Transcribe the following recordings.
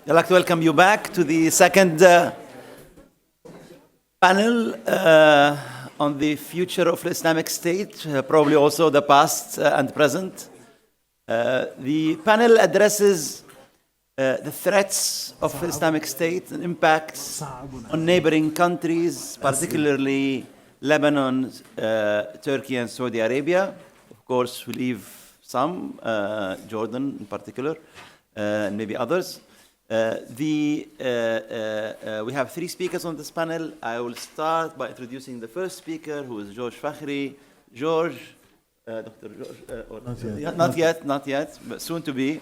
I'd like to welcome you back to the second panel on the future of the Islamic State, probably also the past and present. The panel addresses the threats of the Islamic State and impacts on neighboring countries, particularly Lebanon, Turkey, and Saudi Arabia. Of course, we leave some, Jordan in particular, and maybe others. We have three speakers on this panel. I will start by introducing the first speaker, who is George Fakhri. George, Dr. George, not yet, but soon to be.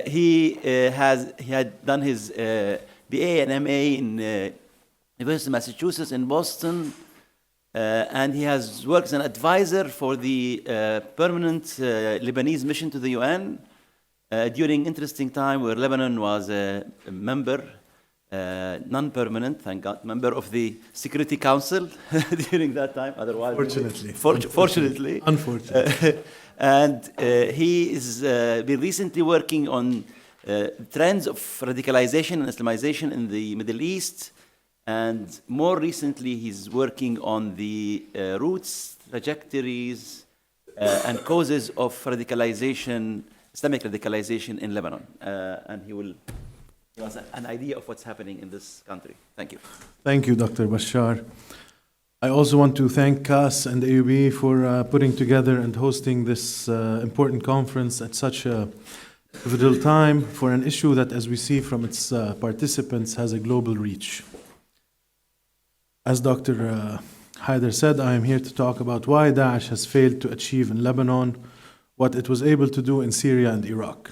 He had done his BA and MA in University of Massachusetts in Boston, and he has worked as an advisor for the permanent Lebanese mission to the UN. During interesting time where Lebanon was a member, non-permanent, thank God, member of the Security Council during that time. Otherwise, fortunately, unfortunately, and he is been recently working on trends of radicalization and Islamization in the Middle East, and more recently, he's working on the roots, trajectories, and causes of radicalization. Islamic radicalization in Lebanon, and he will give us an idea of what's happening in this country. Thank you. Thank you, Dr. Bashar. I also want to thank CAS and AUB for putting together and hosting this important conference at such a pivotal time for an issue that, as we see from its participants, has a global reach. As Dr. Haider said, I am here to talk about why Daesh has failed to achieve in Lebanon what it was able to do in Syria and Iraq.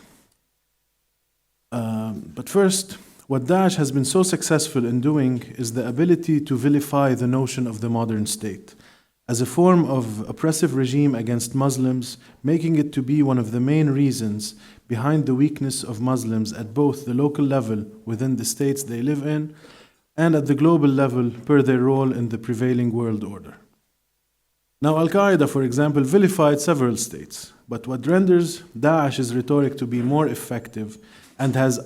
But first, what Daesh has been so successful in doing is the ability to vilify the notion of the modern state as a form of oppressive regime against Muslims, making it to be one of the main reasons behind the weakness of Muslims at both the local level within the states they live in and at the global level per their role in the prevailing world order. Now, Al-Qaeda, for example, vilified several states, but what renders Daesh's rhetoric to be more effective and has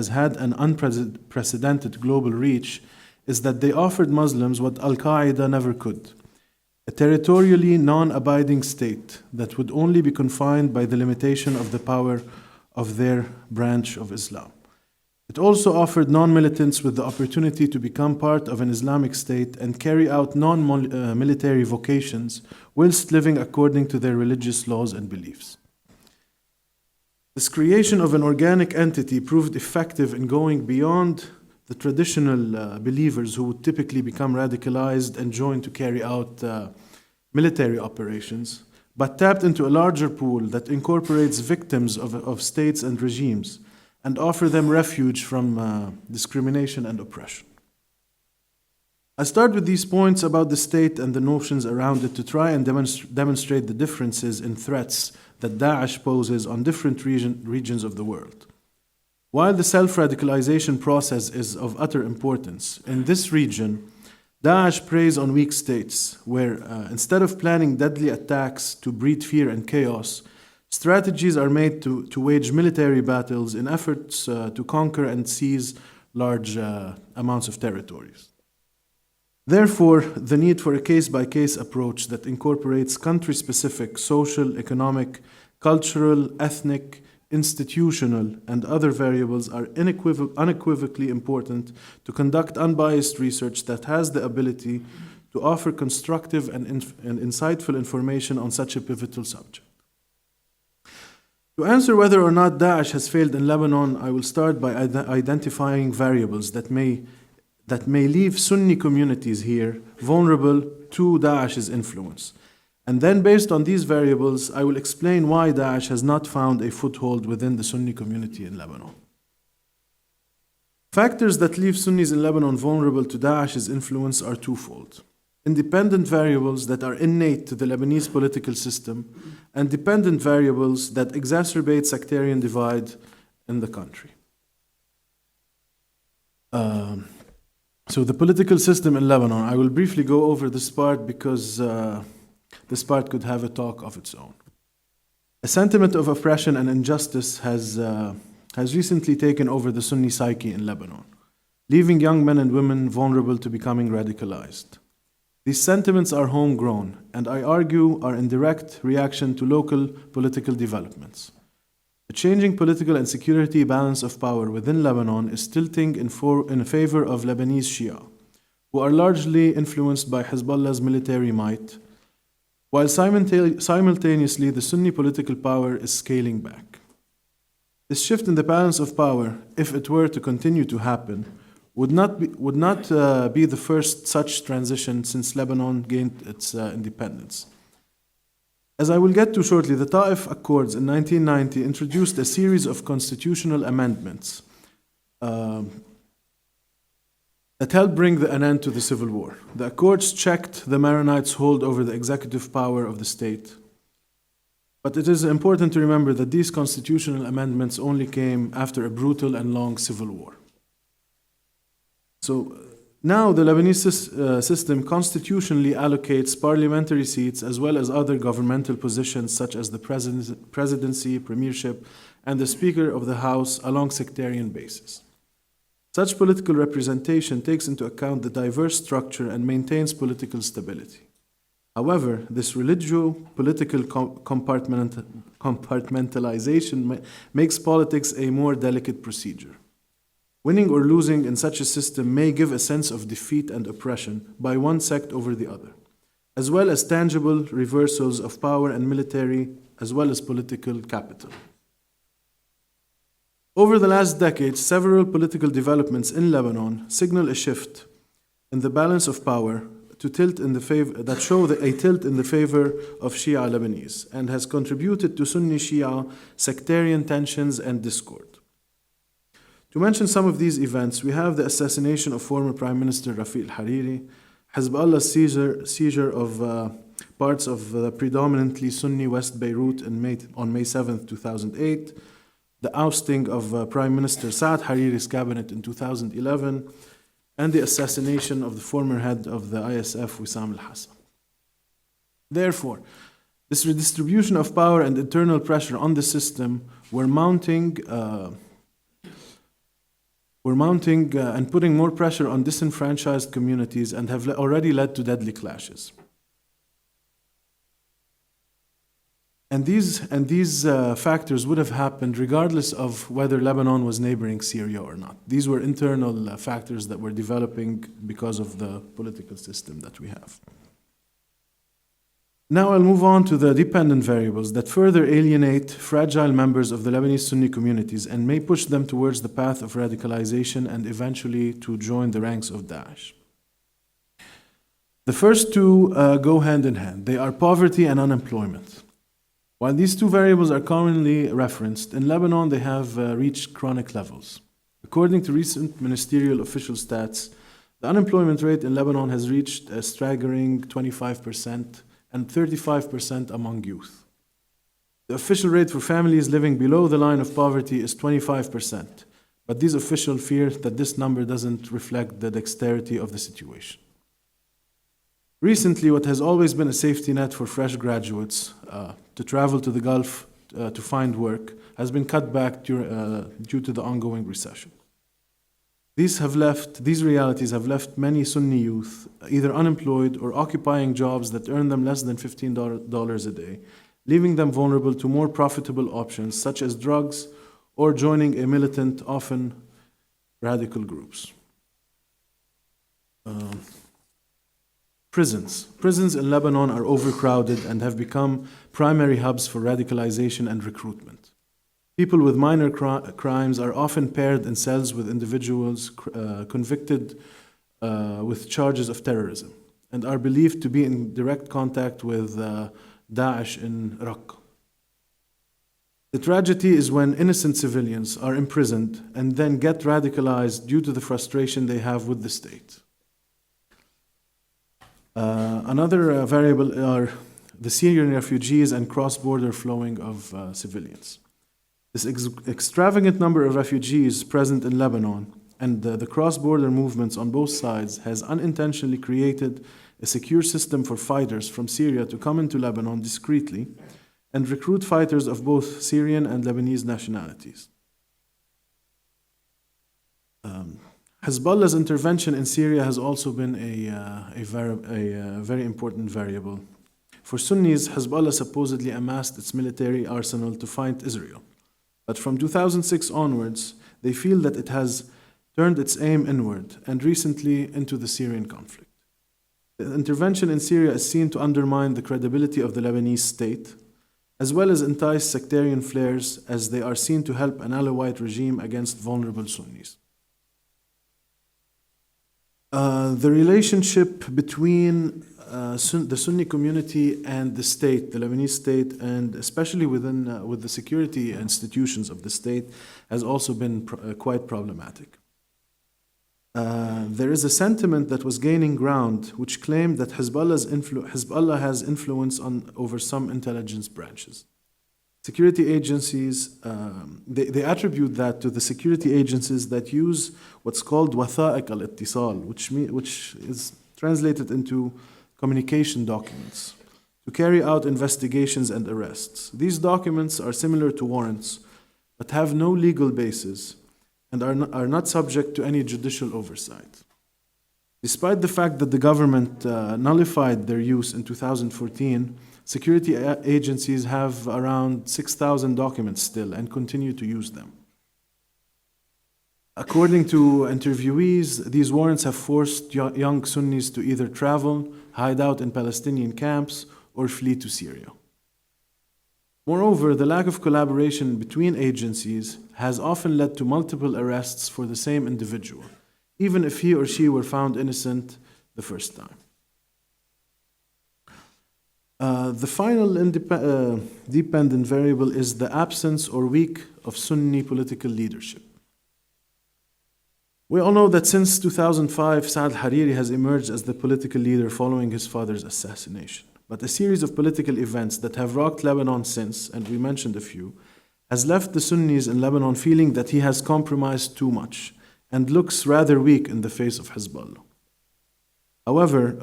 had an unprecedented global reach is that they offered Muslims what Al-Qaeda never could: a territorially non-abiding state that would only be confined by the limitation of the power of their branch of Islam. It also offered non-militants with the opportunity to become part of an Islamic state and carry out non-military vocations whilst living according to their religious laws and beliefs. This creation of an organic entity proved effective in going beyond the traditional believers who would typically become radicalized and join to carry out military operations, but tapped into a larger pool that incorporates victims of states and regimes and offer them refuge from discrimination and oppression. I start with these points about the state and the notions around it to try and demonstrate the differences in threats that Daesh poses on different regions of the world. While the self-radicalization process is of utter importance, in this region, Daesh preys on weak states where, instead of planning deadly attacks to breed fear and chaos, strategies are made to wage military battles in efforts to conquer and seize large amounts of territories. Therefore, the need for a case-by-case approach that incorporates country-specific social, economic, cultural, ethnic, institutional, and other variables are unequivocally important to conduct unbiased research that has the ability to offer constructive and insightful information on such a pivotal subject. To answer whether or not Daesh has failed in Lebanon, I will start by identifying variables that may leave Sunni communities here vulnerable to Daesh's influence. And then, based on these variables, I will explain why Daesh has not found a foothold within the Sunni community in Lebanon. Factors that leave Sunnis in Lebanon vulnerable to Daesh's influence are twofold: independent variables that are innate to the Lebanese political system, and dependent variables that exacerbate sectarian divide in the country. So the political system in Lebanon, I will briefly go over this part because this part could have a talk of its own. A sentiment of oppression and injustice has has recently taken over the Sunni psyche in Lebanon, leaving young men and women vulnerable to becoming radicalized. These sentiments are homegrown and I argue are in direct reaction to local political developments. The changing political and security balance of power within Lebanon is tilting in favor of Lebanese Shia, who are largely influenced by Hezbollah's military might, while simultaneously the Sunni political power is scaling back. This shift in the balance of power, if it were to continue to happen, would not be the first such transition since Lebanon gained its independence. As I will get to shortly, the Ta'if Accords in 1990 introduced a series of constitutional amendments that helped bring an end to the civil war. The Accords checked the Maronites' hold over the executive power of the state. But it is important to remember that these constitutional amendments only came after a brutal and long civil war. So now the Lebanese system constitutionally allocates parliamentary seats as well as other governmental positions such as the presidency, premiership, and the Speaker of the House along sectarian basis. Such political representation takes into account the diverse structure and maintains political stability. However, this religio-political compartmentalization makes politics a more delicate procedure. Winning or losing in such a system may give a sense of defeat and oppression by one sect over the other, as well as tangible reversals of power and military, as well as political capital. Over the last decade, several political developments in Lebanon signal a shift in the balance of power to tilt in the favor that show a tilt in the favor of Shia Lebanese and has contributed to Sunni Shia sectarian tensions and discord. To mention some of these events, we have the assassination of former Prime Minister Rafiq al-Hariri, Hezbollah's seizure of parts of the predominantly Sunni West Beirut on May 7, 2008, the ousting of Prime Minister Saad Hariri's cabinet in 2011, and the assassination of the former head of the ISF, Wissam al-Hassan. Therefore, this redistribution of power and internal pressure on the system were mounting and putting more pressure on disenfranchised communities and have already led to deadly clashes. And these factors would have happened regardless of whether Lebanon was neighboring Syria or not. These were internal factors that were developing because of the political system that we have. Now I'll move on to the dependent variables that further alienate fragile members of the Lebanese Sunni communities and may push them towards the path of radicalization and eventually to join the ranks of Daesh. The first two go hand in hand. They are poverty and unemployment. While these two variables are commonly referenced, in Lebanon they have reached chronic levels. According to recent ministerial official stats, the unemployment rate in Lebanon has reached a staggering 25% and 35% among youth. The official rate for families living below the line of poverty is 25%, but these officials fear that this number doesn't reflect the dexterity of the situation. Recently, what has always been a safety net for fresh graduates to travel to the Gulf to find work has been cut back due to the ongoing recession. These realities have left many Sunni youth either unemployed or occupying jobs that earn them less than $15 a day, leaving them vulnerable to more profitable options such as drugs or joining a militant, often radical groups. Prisons in Lebanon are overcrowded and have become primary hubs for radicalization and recruitment. People with minor crimes are often paired in cells with individuals convicted with charges of terrorism and are believed to be in direct contact with Daesh in Raqqa. The tragedy is when innocent civilians are imprisoned and then get radicalized due to the frustration they have with the state. Another variable are the Syrian refugees and cross-border flowing of civilians. This extravagant number of refugees present in Lebanon and the cross-border movements on both sides has unintentionally created a secure system for fighters from Syria to come into Lebanon discreetly and recruit fighters of both Syrian and Lebanese nationalities. Hezbollah's intervention in Syria has also been a very important variable. For Sunnis, Hezbollah supposedly amassed its military arsenal to fight Israel. But from 2006 onwards, they feel that it has turned its aim inward and recently into the Syrian conflict. The intervention in Syria is seen to undermine the credibility of the Lebanese state, as well as entice sectarian flares as they are seen to help an Alawite regime against vulnerable Sunnis. The relationship between the Sunni community and the state, the Lebanese state, and especially with the security institutions of the state, has also been quite problematic. There is a sentiment that was gaining ground which claimed that Hezbollah has influence over some intelligence branches. Security agencies, they attribute that to the security agencies that use what's called wathaiq al-ittisal, which is translated into communication documents, to carry out investigations and arrests. These documents are similar to warrants, but have no legal basis and are not subject to any judicial oversight. Despite the fact that the government nullified their use in 2014, security agencies have around 6,000 documents still and continue to use them. According to interviewees, these warrants have forced young Sunnis to either travel, hide out in Palestinian camps, or flee to Syria. Moreover, the lack of collaboration between agencies has often led to multiple arrests for the same individual, even if he or she were found innocent the first time. The final dependent variable is the absence or weak of Sunni political leadership. We all know that since 2005, Saad Hariri has emerged as the political leader following his father's assassination. But a series of political events that have rocked Lebanon since, and we mentioned a few, has left the Sunnis in Lebanon feeling that he has compromised too much and looks rather weak in the face of Hezbollah. However,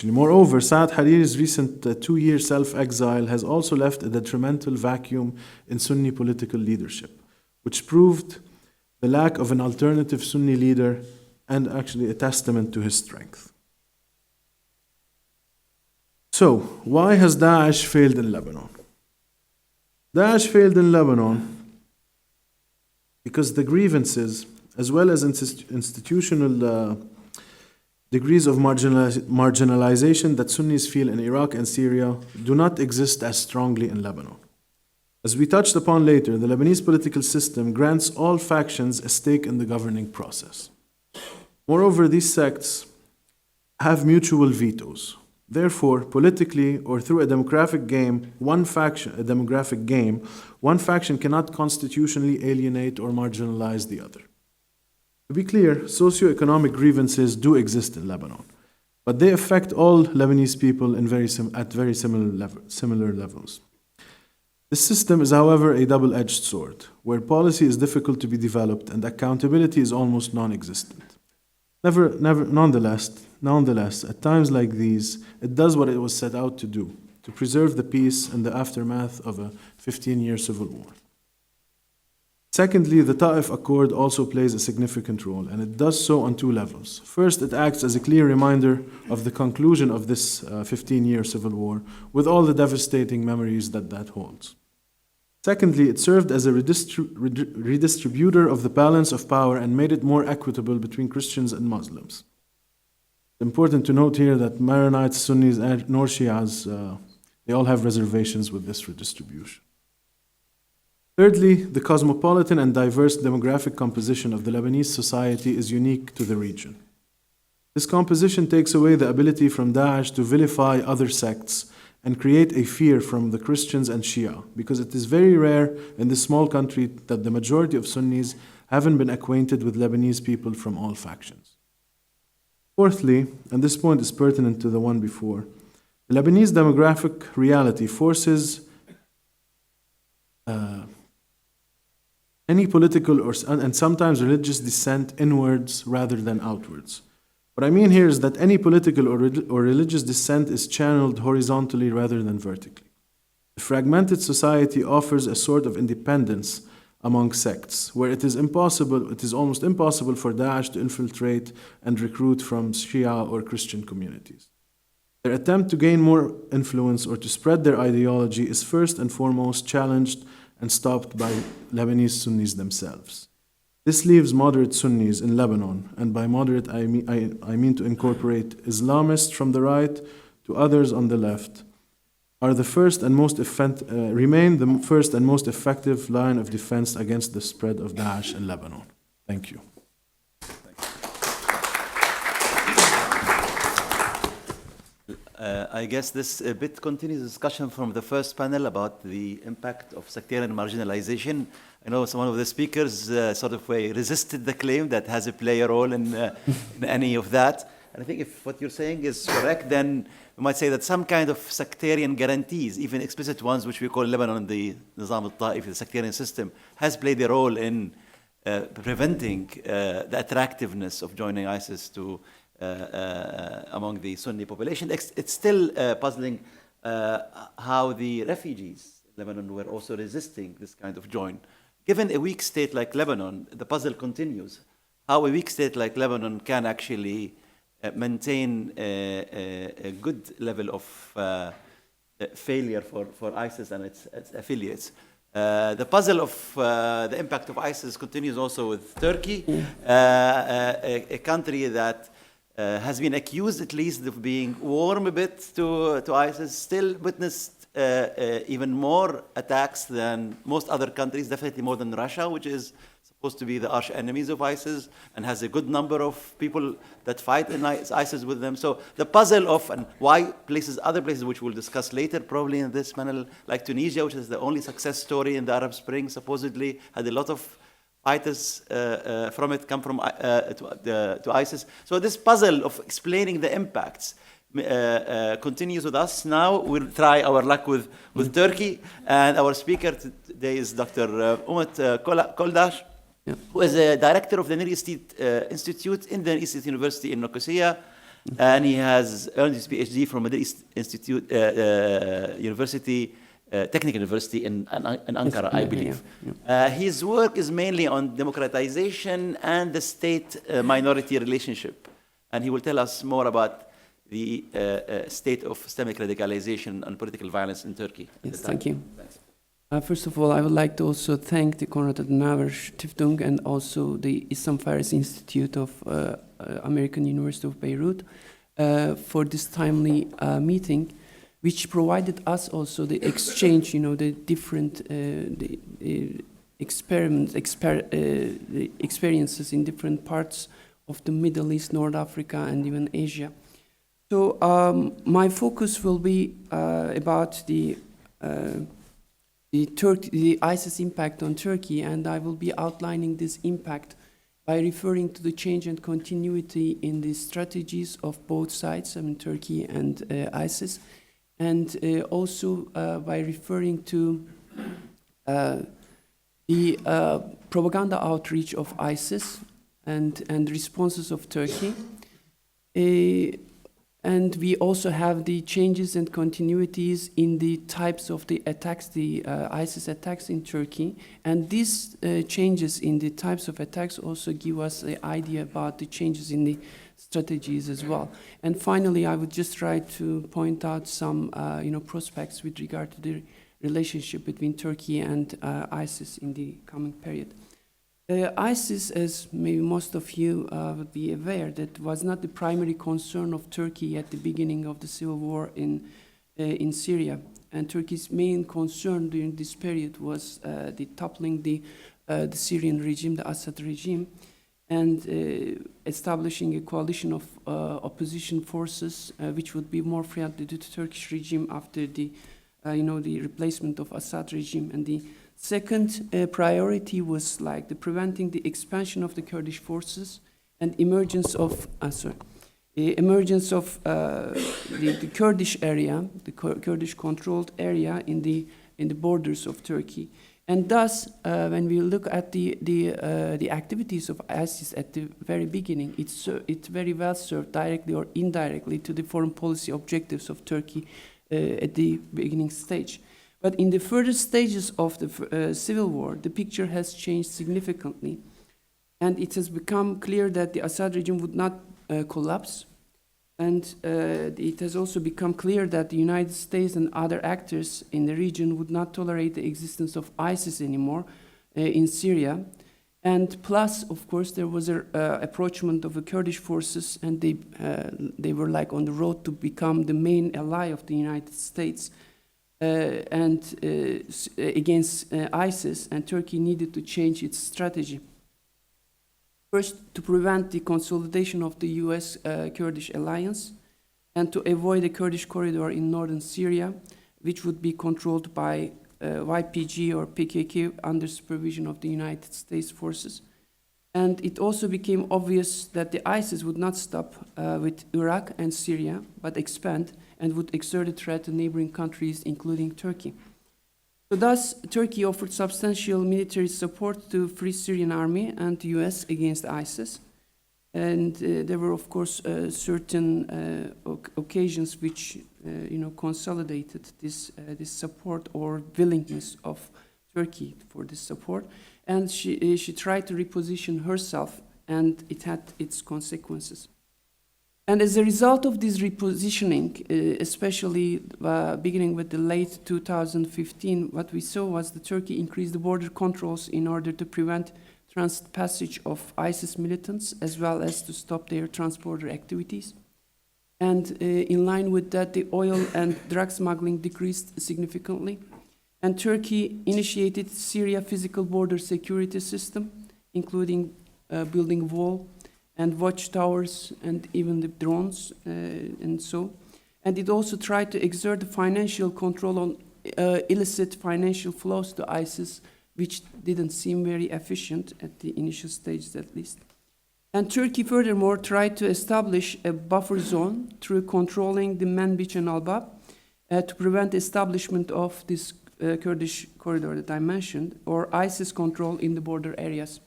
moreover, Saad Hariri's recent 2-year self-exile has also left a detrimental vacuum in Sunni political leadership, which proved the lack of an alternative Sunni leader and actually a testament to his strength. So, why has Daesh failed in Lebanon? Daesh failed in Lebanon because the grievances, as well as institutional degrees of marginalization that Sunnis feel in Iraq and Syria, do not exist as strongly in Lebanon. As we touched upon later, the Lebanese political system grants all factions a stake in the governing process. Moreover, these sects have mutual vetoes. Therefore, politically or through a demographic game, one faction cannot constitutionally alienate or marginalize the other. To be clear, socioeconomic grievances do exist in Lebanon, but they affect all Lebanese people at very similar levels. This system is, however, a double-edged sword, where policy is difficult to be developed and accountability is almost non-existent. Nonetheless, at times like these, it does what it was set out to do, to preserve the peace in the aftermath of a 15-year civil war. Secondly, the Ta'if Accord also plays a significant role, and it does so on 2 levels. First, it acts as a clear reminder of the conclusion of this 15-year civil war, with all the devastating memories that holds. Secondly, it served as a redistributor of the balance of power and made it more equitable between Christians and Muslims. It's important to note here that Maronites, Sunnis, nor Shias, they all have reservations with this redistribution. Thirdly, the cosmopolitan and diverse demographic composition of the Lebanese society is unique to the region. This composition takes away the ability from Daesh to vilify other sects and create a fear from the Christians and Shia, because it is very rare in this small country that the majority of Sunnis haven't been acquainted with Lebanese people from all factions. Fourthly, and this point is pertinent to the one before, the Lebanese demographic reality forces any political and sometimes religious dissent inwards rather than outwards. What I mean here is that any political or religious dissent is channeled horizontally rather than vertically. The fragmented society offers a sort of independence among sects, where it is almost impossible for Daesh to infiltrate and recruit from Shia or Christian communities. Their attempt to gain more influence or to spread their ideology is first and foremost challenged and stopped by Lebanese Sunnis themselves. This leaves moderate Sunnis in Lebanon, and by moderate I mean to incorporate Islamists from the right to others on the left, remain the first and most effective line of defense against the spread of Daesh in Lebanon. Thank you. I guess this a bit continues the discussion from the first panel about the impact of sectarian marginalization. I know some of the speakers sort of resisted the claim that has to play a role in any of that. And I think if what you're saying is correct, then we might say that some kind of sectarian guarantees, even explicit ones, which we call in Lebanon the Nizam al-Ta'if, the sectarian system, has played a role in preventing the attractiveness of joining ISIS to among the Sunni population. It's still puzzling how the refugees in Lebanon were also resisting this kind of join. Given a weak state like Lebanon, the puzzle continues. How a weak state like Lebanon can actually maintain a good level of failure for ISIS and its affiliates. The puzzle of the impact of ISIS continues also with Turkey, a country that has been accused at least of being warm a bit to ISIS, still witnessed even more attacks than most other countries, definitely more than Russia, which is supposed to be the arch enemies of ISIS and has a good number of people that fight in ISIS with them. So the puzzle of and why other places which we'll discuss later probably in this panel, like Tunisia, which is the only success story in the Arab Spring, supposedly had a lot of fighters from it come from to ISIS. So this puzzle of explaining the impacts continues with us. Now we'll try our luck with Turkey, and our speaker today is Dr. Umut Koldash, who is a director of the Near East Institute in the Near East University in Nicosia, and he has earned his PhD from the Near East Institute University. Technical University in Ankara, I believe. His work is mainly on democratization and the state-minority relationship. And he will tell us more about the state of Islamic radicalization and political violence in Turkey. Yes, thank you. First of all, I would like to also thank the Konrad Adenauer Stiftung and also the Islam Fares Institute of American University of Beirut for this timely meeting, which provided us also the exchange, the different the experiences in different parts of the Middle East, North Africa, and even Asia. So my focus will be about the ISIS impact on Turkey, and I will be outlining this impact by referring to the change and continuity in the strategies of both sides, Turkey and ISIS, and also by referring to the propaganda outreach of ISIS and responses of Turkey. And we also have the changes and continuities in the types of the attacks, the ISIS attacks in Turkey. And these changes in the types of attacks also give us an idea about the changes in the strategies as well. And finally, I would just try to point out some prospects with regard to the relationship between Turkey and ISIS in the coming period. ISIS, as maybe most of you would be aware, that was not the primary concern of Turkey at the beginning of the civil war in Syria. And Turkey's main concern during this period was the toppling the Syrian regime, the Assad regime, and establishing a coalition of opposition forces which would be more friendly to the Turkish regime after the replacement of Assad regime. And the second priority was preventing the expansion of the Kurdish forces and emergence of the Kurdish area, the Kurdish controlled area in the borders of Turkey. And thus, when we look at the activities of ISIS at the very beginning, it very well served directly or indirectly to the foreign policy objectives of Turkey at the beginning stage. But in the further stages of the civil war, the picture has changed significantly. And it has become clear that the Assad regime would not collapse. And it has also become clear that the United States and other actors in the region would not tolerate the existence of ISIS anymore in Syria. And plus, of course, there was an approachment of the Kurdish forces, and they were like on the road to become the main ally of the United States against ISIS, and Turkey needed to change its strategy. First, to prevent the consolidation of the US-Kurdish alliance, and to avoid a Kurdish corridor in northern Syria, which would be controlled by YPG or PKK under supervision of the United States forces. And it also became obvious that the ISIS would not stop with Iraq and Syria, but expand and would exert a threat to neighboring countries, including Turkey. So thus, Turkey offered substantial military support to Free Syrian Army and the US against ISIS. And there were, of course, certain occasions which, consolidated this support or willingness of Turkey for this support. And she tried to reposition herself, and it had its consequences. And as a result of this repositioning, especially beginning with the late 2015, what we saw was that Turkey increased the border controls in order to prevent transit passage of ISIS militants, as well as to stop their transborder activities. And in line with that, the oil and drug smuggling decreased significantly. And Turkey initiated Syria physical border security system, including building a wall and watchtowers and even the drones and so. And it also tried to exert the financial control on illicit financial flows to ISIS, which didn't seem very efficient at the initial stages at least. And Turkey furthermore tried to establish a buffer zone through controlling the Manbij and Al-Bab to prevent establishment of this Kurdish corridor that I mentioned, or ISIS control in the border areas.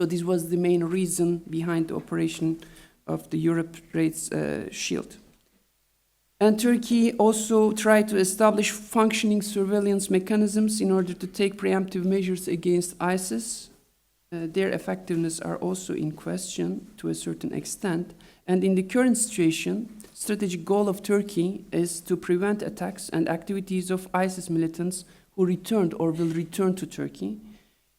So this was the main reason behind the operation of the Europe Raid's Shield. And Turkey also tried to establish functioning surveillance mechanisms in order to take preemptive measures against ISIS. Their effectiveness are also in question to a certain extent. And in the current situation, strategic goal of Turkey is to prevent attacks and activities of ISIS militants who returned or will return to Turkey.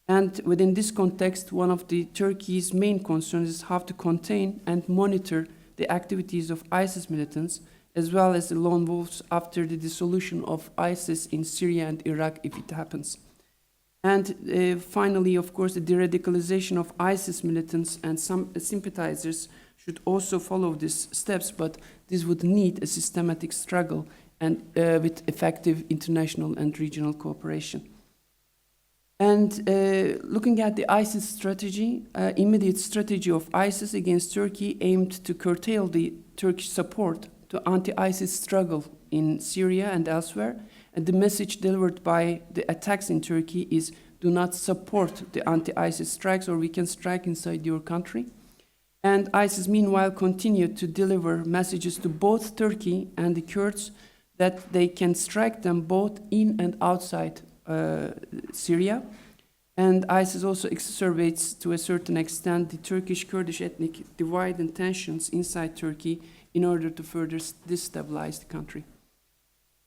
And within this context, one of the Turkey's main concerns is how to contain and monitor the activities of ISIS militants, as well as the lone wolves after the dissolution of ISIS in Syria and Iraq, if it happens. And finally, of course, the de-radicalization of ISIS militants and some sympathizers should also follow these steps, but this would need a systematic struggle and with effective international and regional cooperation. And looking at the ISIS strategy, immediate strategy of ISIS against Turkey aimed to curtail the Turkish support to anti-ISIS struggle in Syria and elsewhere. And the message delivered by the attacks in Turkey is, do not support the anti-ISIS strikes, or we can strike inside your country. And ISIS, meanwhile, continued to deliver messages to both Turkey and the Kurds that they can strike them both in and outside Syria. And ISIS also exacerbates, to a certain extent, the Turkish-Kurdish ethnic divide and tensions inside Turkey in order to further destabilize the country.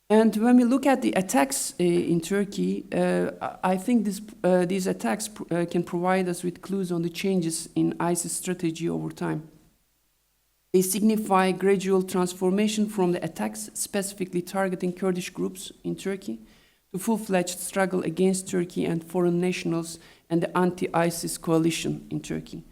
And when we look at the attacks in Turkey, I think these attacks can provide us with clues on the changes in ISIS strategy over time. They signify gradual transformation from the attacks specifically targeting Kurdish groups in Turkey to full-fledged struggle against Turkey and foreign nationals and the anti-ISIS coalition in Turkey.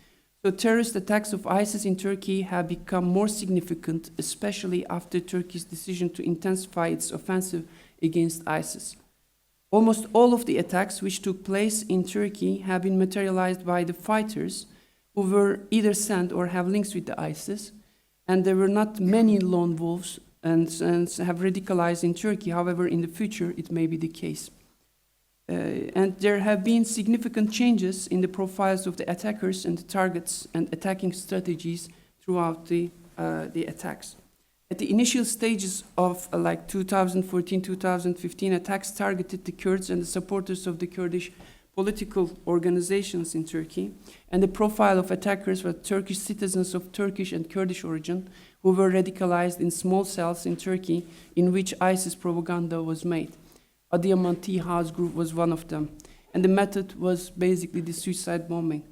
So terrorist attacks of ISIS in Turkey have become more significant, especially after Turkey's decision to intensify its offensive against ISIS. Almost all of the attacks which took place in Turkey have been materialized by the fighters who were either sent or have links with the ISIS, and there were not many lone wolves and have radicalized in Turkey. However, in the future, it may be the case. And there have been significant changes in the profiles of the attackers and the targets and attacking strategies throughout the attacks. At the initial stages of like 2014-2015, attacks targeted the Kurds and the supporters of the Kurdish political organizations in Turkey, and the profile of attackers were Turkish citizens of Turkish and Kurdish origin who were radicalized in small cells in Turkey in which ISIS propaganda was made. Adıyaman Tea House Group was one of them, and the method was basically the suicide bombing.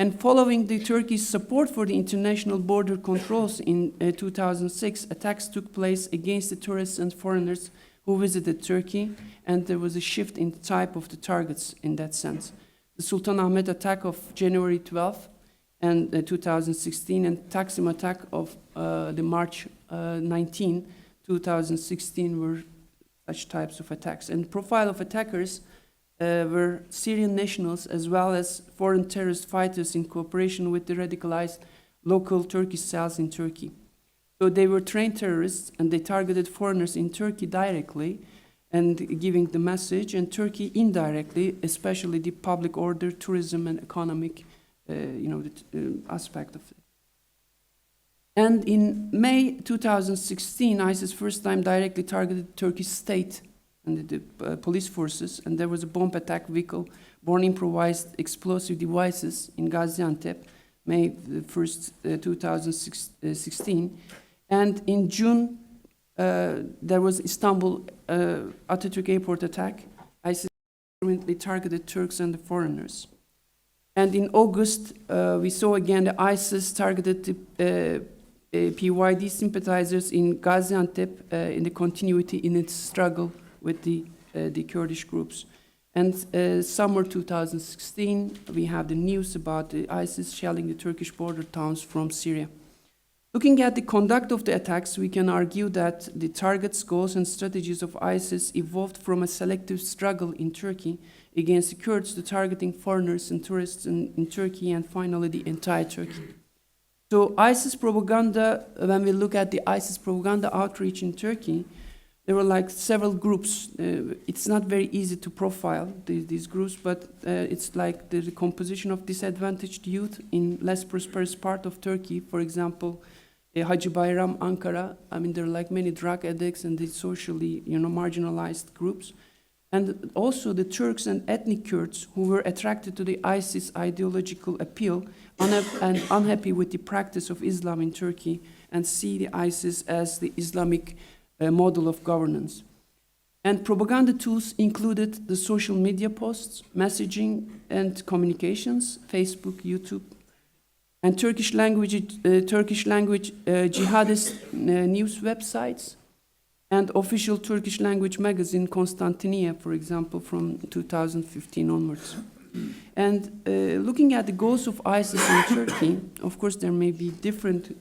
And following the Turkey's support for the international border controls in 2006, attacks took place against the tourists and foreigners who visited Turkey, and there was a shift in the type of the targets in that sense. The Sultanahmet attack of January 12 and 2016, and Taksim attack of the March 19, 2016 were such types of attacks. And profile of attackers were Syrian nationals as well as foreign terrorist fighters in cooperation with the radicalized local Turkish cells in Turkey. So they were trained terrorists and they targeted foreigners in Turkey directly and giving the message, and Turkey indirectly, especially the public order, tourism, and economic aspect of it. And in May 2016, ISIS first time directly targeted Turkish state and the police forces, and there was a bomb attack vehicle borne improvised explosive devices in Gaziantep, May 1st, 2016. And in June, there was Istanbul Atatürk airport attack. ISIS frequently targeted Turks and the foreigners. And in August, we saw again the ISIS targeted the PYD sympathizers in Gaziantep in the continuity in its struggle with the Kurdish groups. And summer 2016, we have the news about the ISIS shelling the Turkish border towns from Syria. Looking at the conduct of the attacks, we can argue that the targets, goals, and strategies of ISIS evolved from a selective struggle in Turkey against the Kurds to targeting foreigners and tourists in Turkey, and finally the entire Turkey. So ISIS propaganda, when we look at the ISIS propaganda outreach in Turkey, there were like several groups. It's not very easy to profile these groups, but it's like the composition of disadvantaged youth in less prosperous part of Turkey. For example, Hacı Bayram, Ankara. I mean, there are like many drug addicts and the socially, marginalized groups. And also the Turks and ethnic Kurds who were attracted to the ISIS ideological appeal and unhappy with the practice of Islam in Turkey and see the ISIS as the Islamic model of governance. And propaganda tools included the social media posts, messaging and communications, Facebook, YouTube, and Turkish language jihadist news websites, and official Turkish language magazine Constantiniye, for example, from 2015 onwards. And looking at the goals of ISIS in Turkey, of course there may be different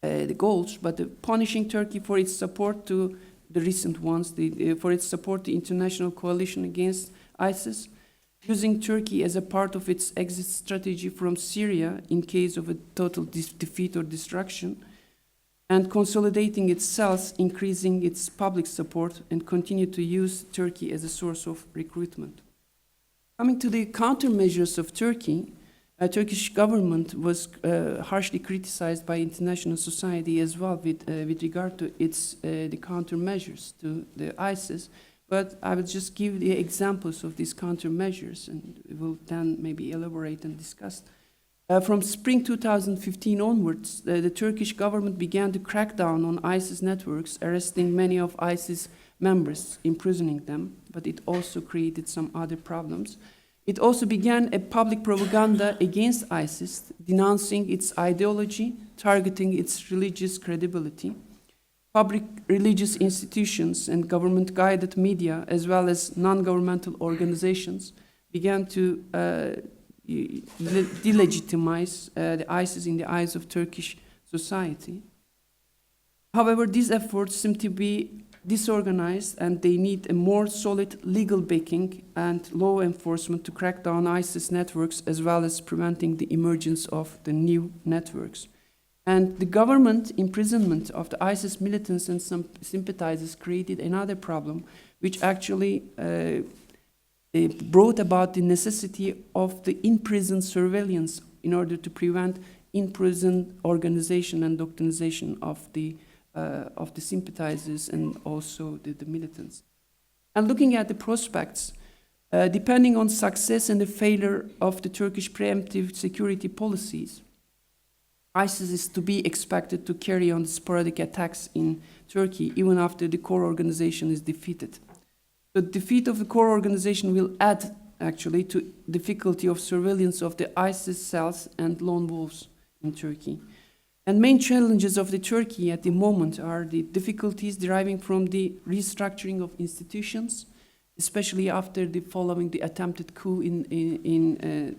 the goals, but punishing Turkey for its support to the recent ones, for its support to international coalition against ISIS, using Turkey as a part of its exit strategy from Syria in case of a total defeat or destruction, and consolidating its cells, increasing its public support, and continue to use Turkey as a source of recruitment. Coming to the countermeasures of Turkey, Turkish government was harshly criticized by international society as well with regard to its the countermeasures to the ISIS. But I will just give the examples of these countermeasures, and we will then maybe elaborate and discuss. From spring 2015 onwards, the Turkish government began to crack down on ISIS networks, arresting many of ISIS members, imprisoning them, but it also created some other problems. It also began a public propaganda against ISIS, denouncing its ideology, targeting its religious credibility. Public religious institutions and government-guided media, as well as non-governmental organizations, began to delegitimize the ISIS in the eyes of Turkish society. However, these efforts seem to be disorganized, and they need a more solid legal backing and law enforcement to crack down ISIS networks, as well as preventing the emergence of the new networks. And the government imprisonment of the ISIS militants and some sympathizers created another problem, which actually brought about the necessity of the in-prison surveillance in order to prevent in-prison organization and doctrinization of the sympathizers and also the militants. And looking at the prospects, depending on success and the failure of the Turkish preemptive security policies, ISIS is to be expected to carry on sporadic attacks in Turkey even after the core organization is defeated. The defeat of the core organization will add actually to difficulty of surveillance of the ISIS cells and lone wolves in Turkey. And main challenges of the Turkey at the moment are the difficulties deriving from the restructuring of institutions, especially after following the attempted coup in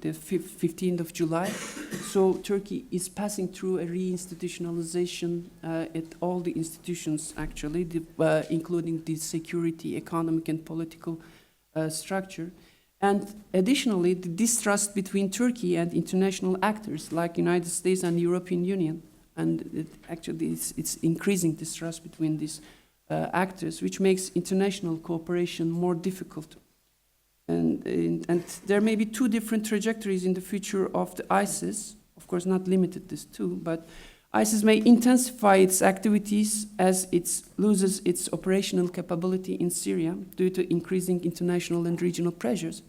the 15th of July. So Turkey is passing through a reinstitutionalization at all the institutions, actually, including the security, economic, and political structure. And additionally, the distrust between Turkey and international actors like United States and the European Union. And it's increasing distrust between these actors, which makes international cooperation more difficult. And there may be two different trajectories in the future of the ISIS, of course not limited this two, but ISIS may intensify its activities as it loses its operational capability in Syria due to increasing international and regional pressures.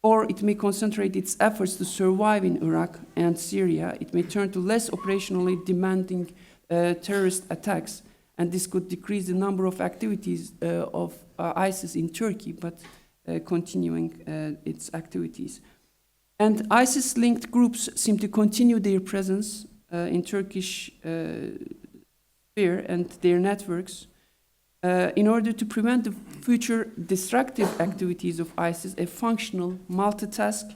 Or it may concentrate its efforts to survive in Iraq and Syria. It may turn to less operationally demanding terrorist attacks, and this could decrease the number of activities of ISIS in Turkey, but continuing its activities. And ISIS-linked groups seem to continue their presence in Turkish sphere and their networks in order to prevent the future destructive activities of ISIS. A functional, multitask,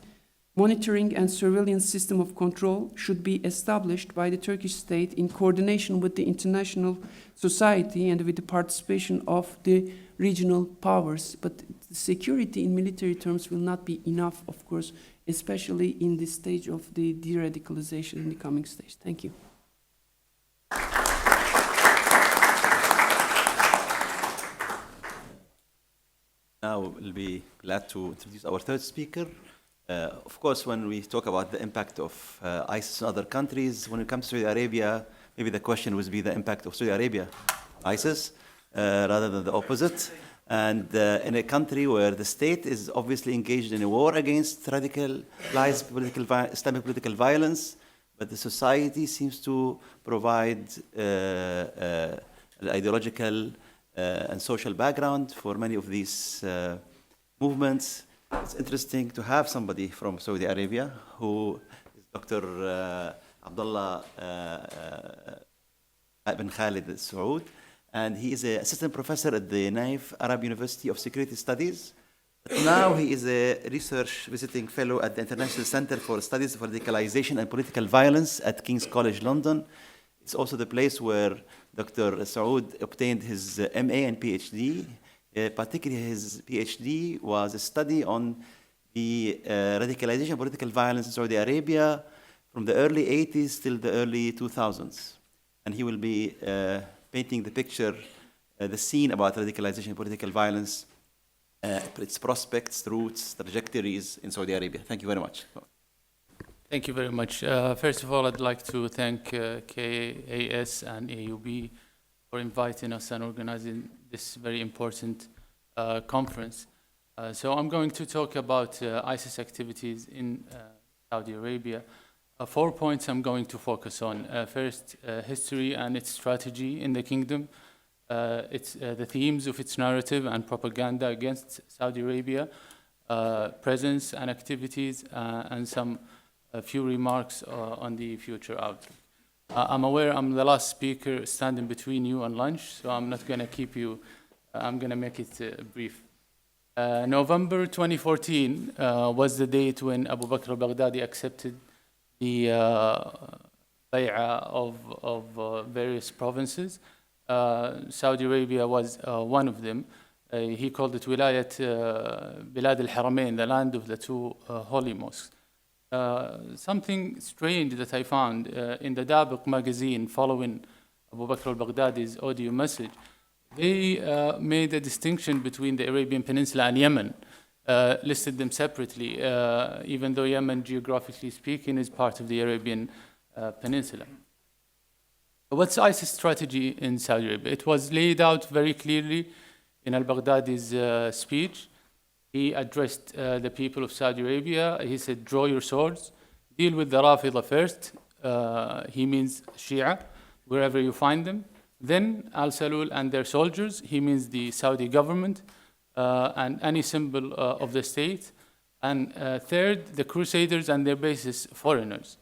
monitoring and surveillance system of control should be established by the Turkish state in coordination with the international society and with the participation of the regional powers. But security in military terms will not be enough, of course, especially in this stage of the de-radicalization in the coming stage. Thank you. Now we'll be glad to introduce our third speaker. Of course, when we talk about the impact of ISIS in other countries, when it comes to Saudi Arabia, maybe the question would be the impact of Saudi Arabia, ISIS, rather than the opposite. And in a country where the state is obviously engaged in a war against radicalized Islamic political violence, but the society seems to provide ideological and social background for many of these movements. It's interesting to have somebody from Saudi Arabia who is Dr. Abdullah bin Khalid al-Saud, and he is an assistant professor at the Naif Arab University of Security Studies. But now he is a research visiting fellow at the International Center for Studies of Radicalization and Political Violence at King's College London. It's also the place where Dr. Saud obtained his MA and PhD. Particularly his PhD was a study on the radicalization of political violence in Saudi Arabia from the early 80s till the early 2000s. And he will be painting the picture, the scene about radicalization and political violence, its prospects, roots, trajectories in Saudi Arabia. Thank you very much. Thank you very much. First of all, I'd like to thank KAS and AUB for inviting us and organizing this very important conference. So I'm going to talk about ISIS activities in Saudi Arabia. 4 points I'm going to focus on. First, history and its strategy in the kingdom. It's the themes of its narrative and propaganda against Saudi Arabia, presence and activities, and a few remarks on the future outlook. I'm aware I'm the last speaker standing between you and lunch, so I'm not going to keep you, I'm going to make it brief. November 2014 was the date when Abu Bakr al-Baghdadi accepted the bay'ah of various provinces. Saudi Arabia was one of them. He called it Wilayat Bilad al-Haramain, the land of the two holy mosques. Something strange that I found in the Dabiq magazine following Abu Bakr al-Baghdadi's audio message, they made a distinction between the Arabian Peninsula and Yemen, listed them separately, even though Yemen, geographically speaking, is part of the Arabian Peninsula. What's ISIS strategy in Saudi Arabia? It was laid out very clearly in al-Baghdadi's speech. He addressed the people of Saudi Arabia. He said, draw your swords, deal with the Rafida first. He means Shia, wherever you find them. Then Al-Salul and their soldiers. He means the Saudi government and any symbol of the state. And third, the Crusaders and their bases, foreigners.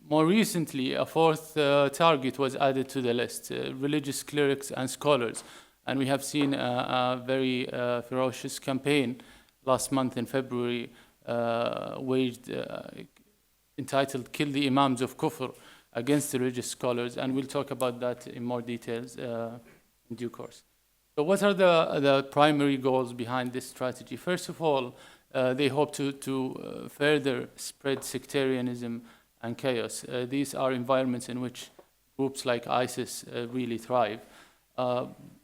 More recently, a fourth target was added to the list, religious clerics and scholars. And we have seen a very ferocious campaign last month in February waged entitled Kill the Imams of Kufr against the religious scholars, and we'll talk about that in more details in due course. So what are the primary goals behind this strategy? First of all, they hope to further spread sectarianism and chaos. These are environments in which groups like ISIS really thrive.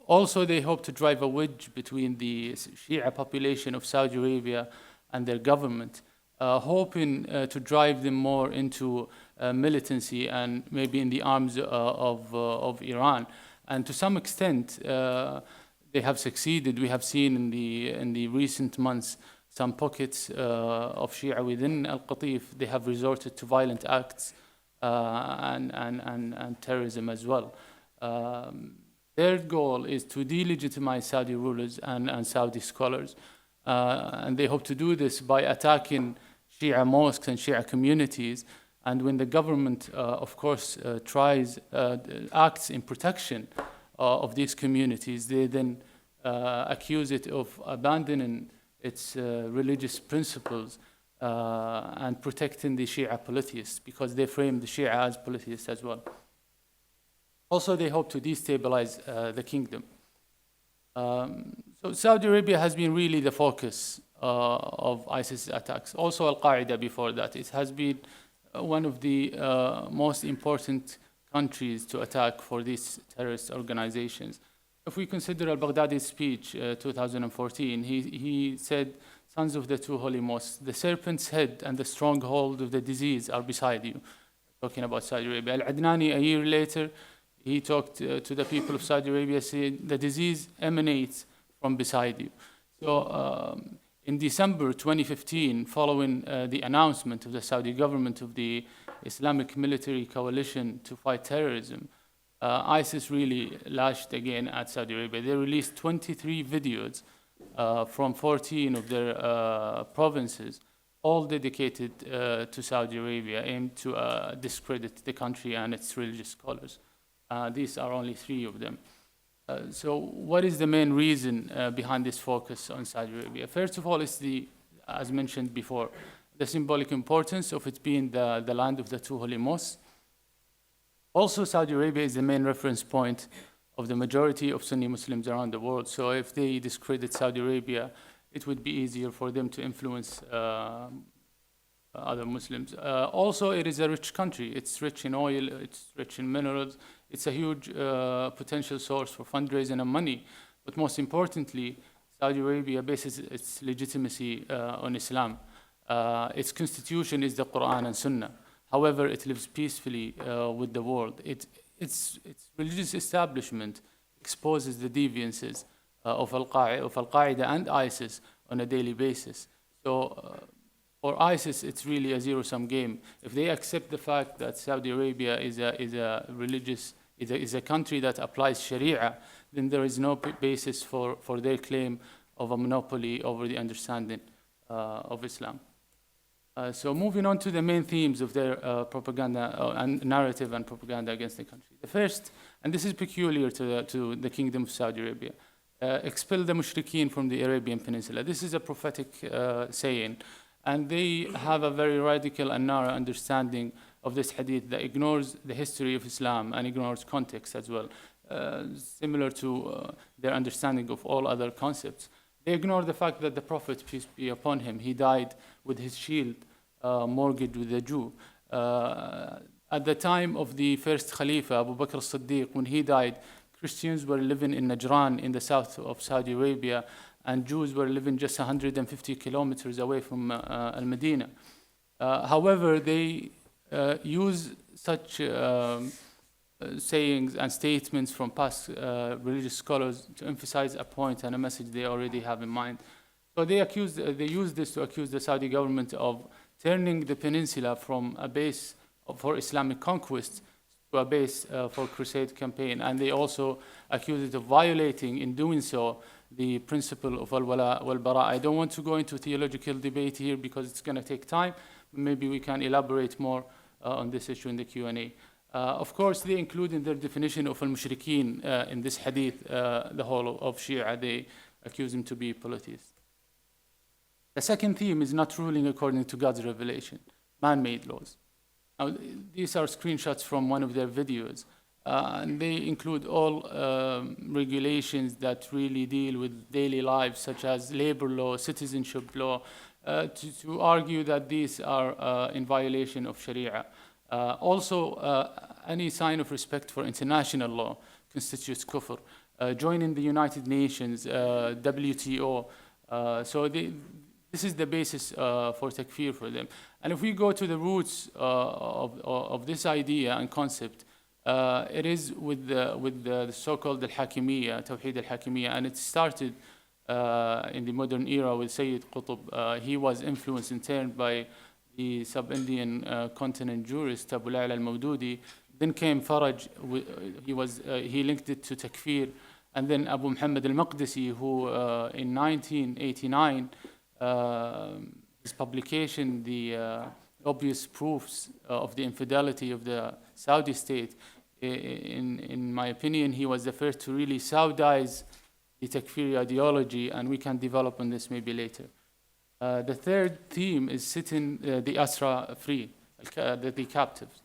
Also, they hope to drive a wedge between the Shia population of Saudi Arabia and their government, hoping to drive them more into militancy and maybe in the arms of Iran. And to some extent, they have succeeded. We have seen in the recent months some pockets of Shia within Al-Qatif. They have resorted to violent acts and terrorism as well. Their goal is to delegitimize Saudi rulers and Saudi scholars. And they hope to do this by attacking Shia mosques and Shia communities. And when the government, of course, acts in protection of these communities, they then accuse it of abandoning its religious principles and protecting the Shia polytheists, because they frame the Shia as polytheists as well. Also, they hope to destabilize the kingdom. So Saudi Arabia has been really the focus of ISIS attacks. Also Al-Qaeda before that. It has been one of the most important countries to attack for these terrorist organizations. If we consider al-Baghdadi's speech, 2014, he said, "Sons of the two holy mosques, the serpent's head and the stronghold of the disease are beside you," talking about Saudi Arabia. Al-Adnani, a year later, he talked to the people of Saudi Arabia, saying, "The disease emanates from beside you." So in December 2015, following the announcement of the Saudi government of the Islamic military coalition to fight terrorism, ISIS really lashed again at Saudi Arabia. They released 23 videos from 14 of their provinces, all dedicated to Saudi Arabia, aimed to discredit the country and its religious scholars. These are only 3 of them. So what is the main reason behind this focus on Saudi Arabia? First of all, it's as mentioned before, the symbolic importance of it being the land of the two holy mosques. Also, Saudi Arabia is the main reference point of the majority of Sunni Muslims around the world. So if they discredit Saudi Arabia, it would be easier for them to influence other Muslims. Also, it is a rich country. It's rich in oil, it's rich in minerals. It's a huge potential source for fundraising and money. But most importantly, Saudi Arabia bases its legitimacy on Islam. Its constitution is the Quran and Sunnah. However, it lives peacefully with the world. Its religious establishment exposes the deviances of Al-Qaeda and ISIS on a daily basis. So for ISIS, it's really a zero-sum game. If they accept the fact that Saudi Arabia is a country that applies Sharia, then there is no basis for their claim of a monopoly over the understanding of Islam. So moving on to the main themes of their propaganda and narrative and propaganda against the country. The first, and this is peculiar to the Kingdom of Saudi Arabia, expel the mushrikeen from the Arabian Peninsula. This is a prophetic saying, and they have a very radical and narrow understanding of this hadith that ignores the history of Islam and ignores context as well, similar to their understanding of all other concepts. They ignore the fact that the Prophet, peace be upon him, he died with his shield mortgaged with a Jew. At the time of the first Khalifa, Abu Bakr as-Siddiq, when he died, Christians were living in Najran in the south of Saudi Arabia, and Jews were living just 150 kilometers away from Al-Medina. However, they use such sayings and statements from past religious scholars to emphasize a point and a message they already have in mind. So they use this to accuse the Saudi government of turning the peninsula from a base for Islamic conquest to a base for crusade campaign. And they also accuse it of violating, in doing so, the principle of al-wala wal-bara. I don't want to go into theological debate here because it's going to take time. Maybe we can elaborate more on this issue in the Q&A. Of course, they include in their definition of al-mushrikeen in this hadith, the whole of Shia. They accuse them to be polytheists. The second theme is not ruling according to God's revelation, man-made laws. Now, these are screenshots from one of their videos, and they include all regulations that really deal with daily life, such as labor law, citizenship law, to argue that these are in violation of Sharia. Also, any sign of respect for international law constitutes kufr. Joining the United Nations, WTO, this is the basis for takfir for them. And if we go to the roots of this idea and concept, it is with the so-called al-Hakimiyya, Tawheed al-Hakimiyya, and it started in the modern era with Sayyid Qutb. He was influenced in turn by the sub-Indian continent jurist Abu La'la al-Mawdudi. Then came Faraj, he linked it to takfir, and then Abu Muhammad al-Maqdisi, who in 1989, his publication, the obvious proofs of the infidelity of the Saudi state, in my opinion, he was the first to really Saudize the takfiri ideology, and we can develop on this maybe later. The third theme is setting the Asra free, the captives.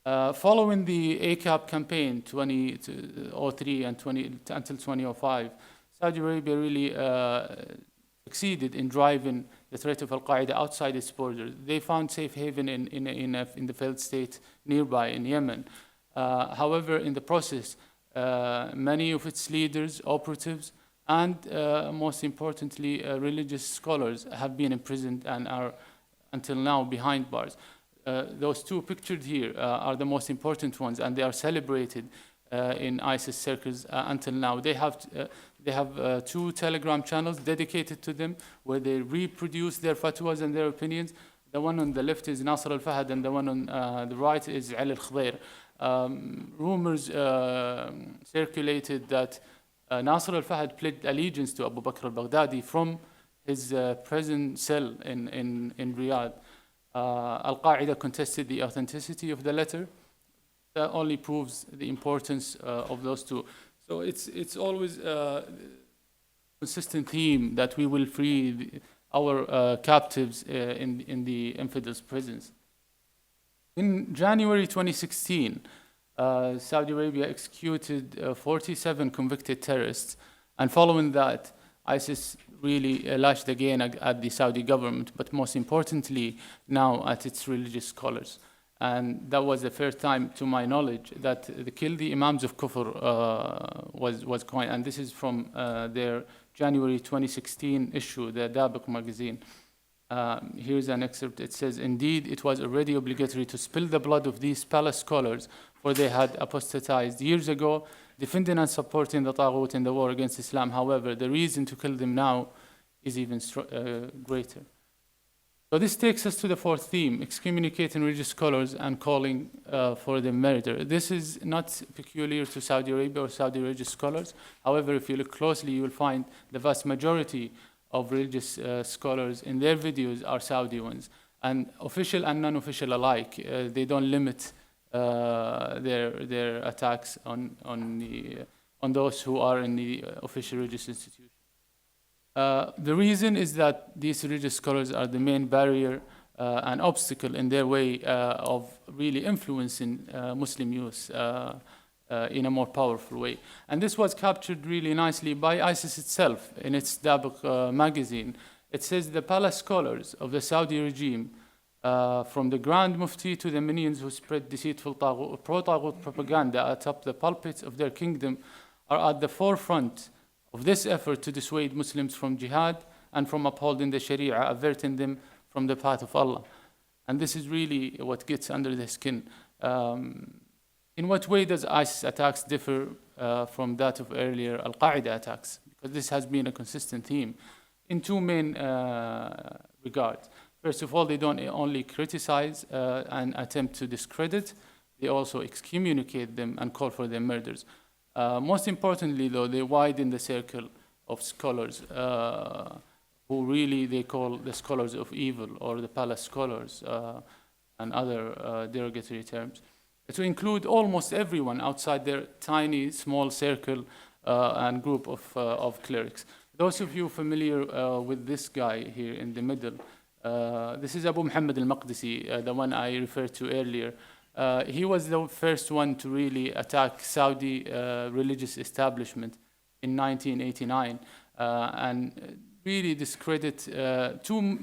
Following the ACAP campaign 2003 and until 2005, Saudi Arabia really succeeded in driving the threat of Al-Qaeda outside its borders. They found safe haven in the failed state nearby in Yemen. However, in the process, many of its leaders, operatives, and most importantly, religious scholars have been imprisoned and are until now behind bars. Those two pictured here are the most important ones, and they are celebrated in ISIS circles until now. They have two Telegram channels dedicated to them where they reproduce their fatwas and their opinions. The one on the left is Nasr al-Fahad, and the one on the right is Ali al-Khadir. Rumors circulated that Nasr al-Fahad pledged allegiance to Abu Bakr al-Baghdadi from his prison cell in Riyadh. Al-Qaeda contested the authenticity of the letter. That only proves the importance of those two. So it's always a consistent theme that we will free our captives in the infidels' prisons. In January 2016, Saudi Arabia executed 47 convicted terrorists, and following that, ISIS really lashed again at the Saudi government, but most importantly, now at its religious scholars. And that was the first time, to my knowledge, that the kill the Imams of Kufr was coined. And this is from their January 2016 issue, the Dabiq magazine. Here's an excerpt. It says, "Indeed, it was already obligatory to spill the blood of these palace scholars, for they had apostatized years ago, defending and supporting the Taghut in the war against Islam. However, the reason to kill them now is even greater." So this takes us to the fourth theme, excommunicating religious scholars and calling for their murder. This is not peculiar to Saudi Arabia or Saudi religious scholars. However, if you look closely, you will find the vast majority of religious scholars in their videos are Saudi ones, and official and non-official alike. They don't limit their attacks on those who are in the official religious institution. The reason is that these religious scholars are the main barrier and obstacle in their way of really influencing Muslim youth in a more powerful way. And this was captured really nicely by ISIS itself in its Dabiq magazine. It says the palace scholars of the Saudi regime, from the Grand Mufti to the minions who spread deceitful pro-Taghut propaganda atop the pulpits of their kingdom, are at the forefront of this effort to dissuade Muslims from jihad and from upholding the Sharia, averting them from the path of Allah. And this is really what gets under the skin. In what way does ISIS attacks differ from that of earlier Al-Qaeda attacks? Because this has been a consistent theme in two main regards. First of all, they don't only criticize and attempt to discredit, they also excommunicate them and call for their murders. Most importantly, though, they widen the circle of scholars who really they call the scholars of evil or the palace scholars and other derogatory terms, to include almost everyone outside their tiny, small circle and group of clerics. Those of you familiar with this guy here in the middle, this is Abu Muhammad al-Maqdisi, the one I referred to earlier. He was the first one to really attack Saudi religious establishment in 1989 and really discredit two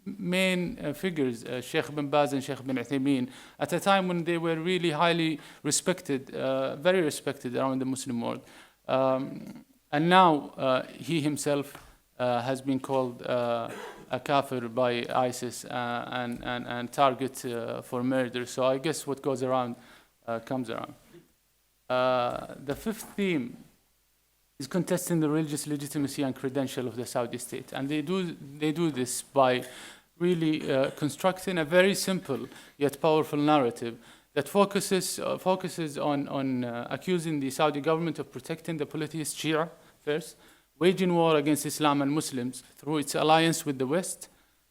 main figures, Sheikh bin Baz and Sheikh bin Uthaymeen, at a time when they were really highly respected, very respected around the Muslim world. And now he himself has been called a kafir by ISIS and target for murder. So I guess what goes around comes around. The fifth theme is contesting the religious legitimacy and credential of the Saudi state. And they do this by really constructing a very simple yet powerful narrative that focuses on accusing the Saudi government of protecting the polytheist Shia first, waging war against Islam and Muslims through its alliance with the West,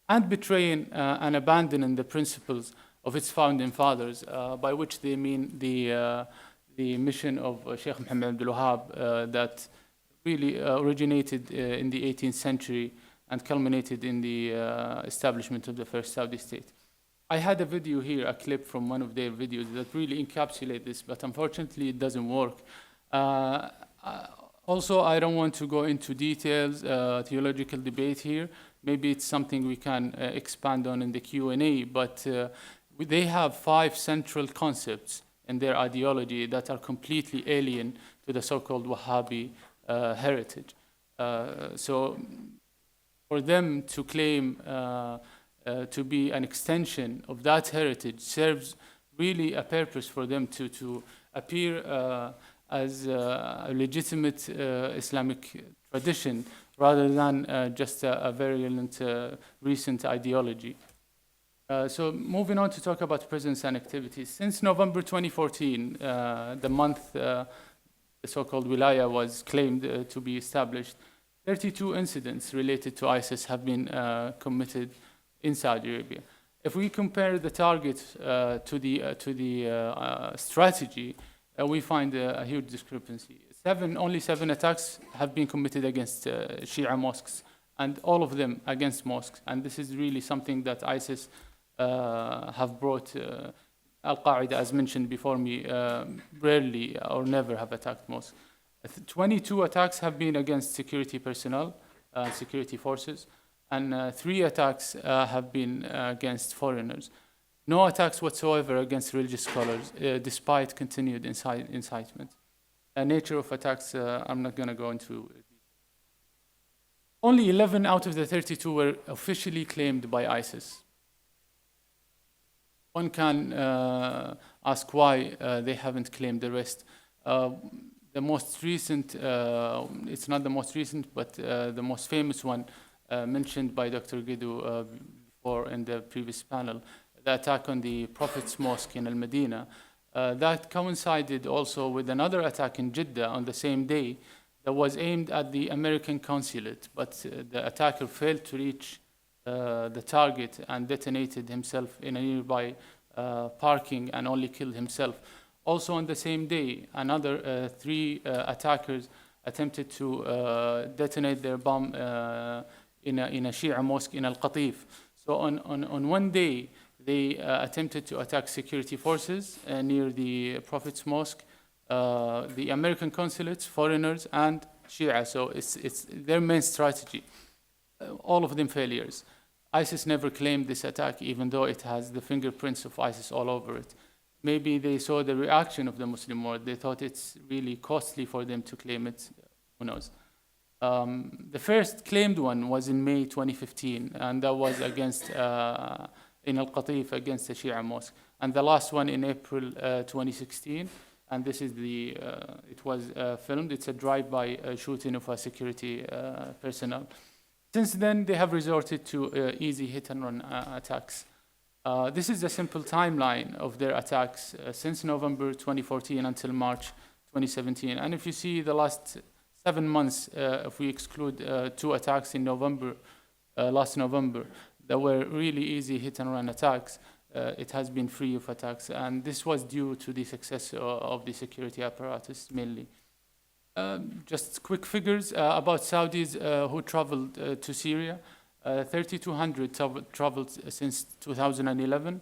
and betraying and abandoning the principles of its founding fathers, by which they mean the mission of Sheikh Muhammad Abdul Wahab that really originated in the 18th century and culminated in the establishment of the first Saudi state. I had a video here, a clip from one of their videos that really encapsulate this, but unfortunately it doesn't work. Also, I don't want to go into details, theological debate here. Maybe it's something we can expand on in the Q&A, but they have 5 central concepts in their ideology that are completely alien to the so-called Wahhabi heritage. So for them to claim to be an extension of that heritage serves really a purpose for them to appear as a legitimate Islamic tradition rather than just a virulent recent ideology. So moving on to talk about presence and activities. Since November 2014, the month the so-called Wilaya was claimed to be established, 32 incidents related to ISIS have been committed in Saudi Arabia. If we compare the target to the strategy, we find a huge discrepancy. Only seven attacks have been committed against Shia mosques, and all of them against mosques. And this is really something that ISIS have brought. Al-Qaeda, as mentioned before me, rarely or never have attacked mosques. 22 attacks have been against security personnel, security forces, and 3 attacks have been against foreigners. No attacks whatsoever against religious scholars, despite continued incitement. The nature of attacks, I'm not going to go into. Only 11 out of the 32 were officially claimed by ISIS. One can ask why they haven't claimed the rest. The most recent, it's not the most recent, but the most famous one mentioned by Dr. Guido before in the previous panel, the attack on the Prophet's Mosque in Al-Medina. That coincided also with another attack in Jeddah on the same day that was aimed at the American consulate, but the attacker failed to reach the target and detonated himself in a nearby parking and only killed himself. Also on the same day, another 3 attackers attempted to detonate their bomb in a Shia mosque in Al-Qatif. So on one day, they attempted to attack security forces near the Prophet's Mosque, the American consulates, foreigners, and Shia. So it's their main strategy. All of them failures. ISIS never claimed this attack, even though it has the fingerprints of ISIS all over it. Maybe they saw the reaction of the Muslim world. They thought it's really costly for them to claim it. Who knows? The first claimed one was in May 2015, and that was against a in Al-Qatif against the Shia mosque. And the last one in April 2016, and this is it was filmed. It's a drive-by shooting of a security personnel. Since then, they have resorted to easy hit-and-run attacks. This is a simple timeline of their attacks since November 2014 until March 2017. And if you see the last 7 months, if we exclude 2 attacks in November, last November, that were really easy hit-and-run attacks, it has been free of attacks. And this was due to the success of the security apparatus mainly. Just quick figures about Saudis who traveled to Syria. 3,200 traveled since 2011.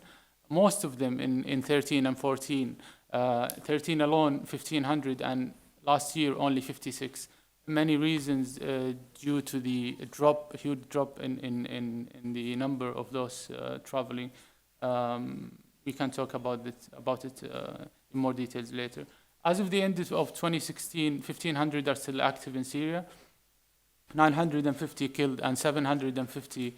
Most of them in 13 and 14. 13 alone, 1,500, and last year only 56. Many reasons due to the huge drop in the number of those traveling. We can talk about it in more details later. As of the end of 2016, 1,500 are still active in Syria, 950 killed, and 750,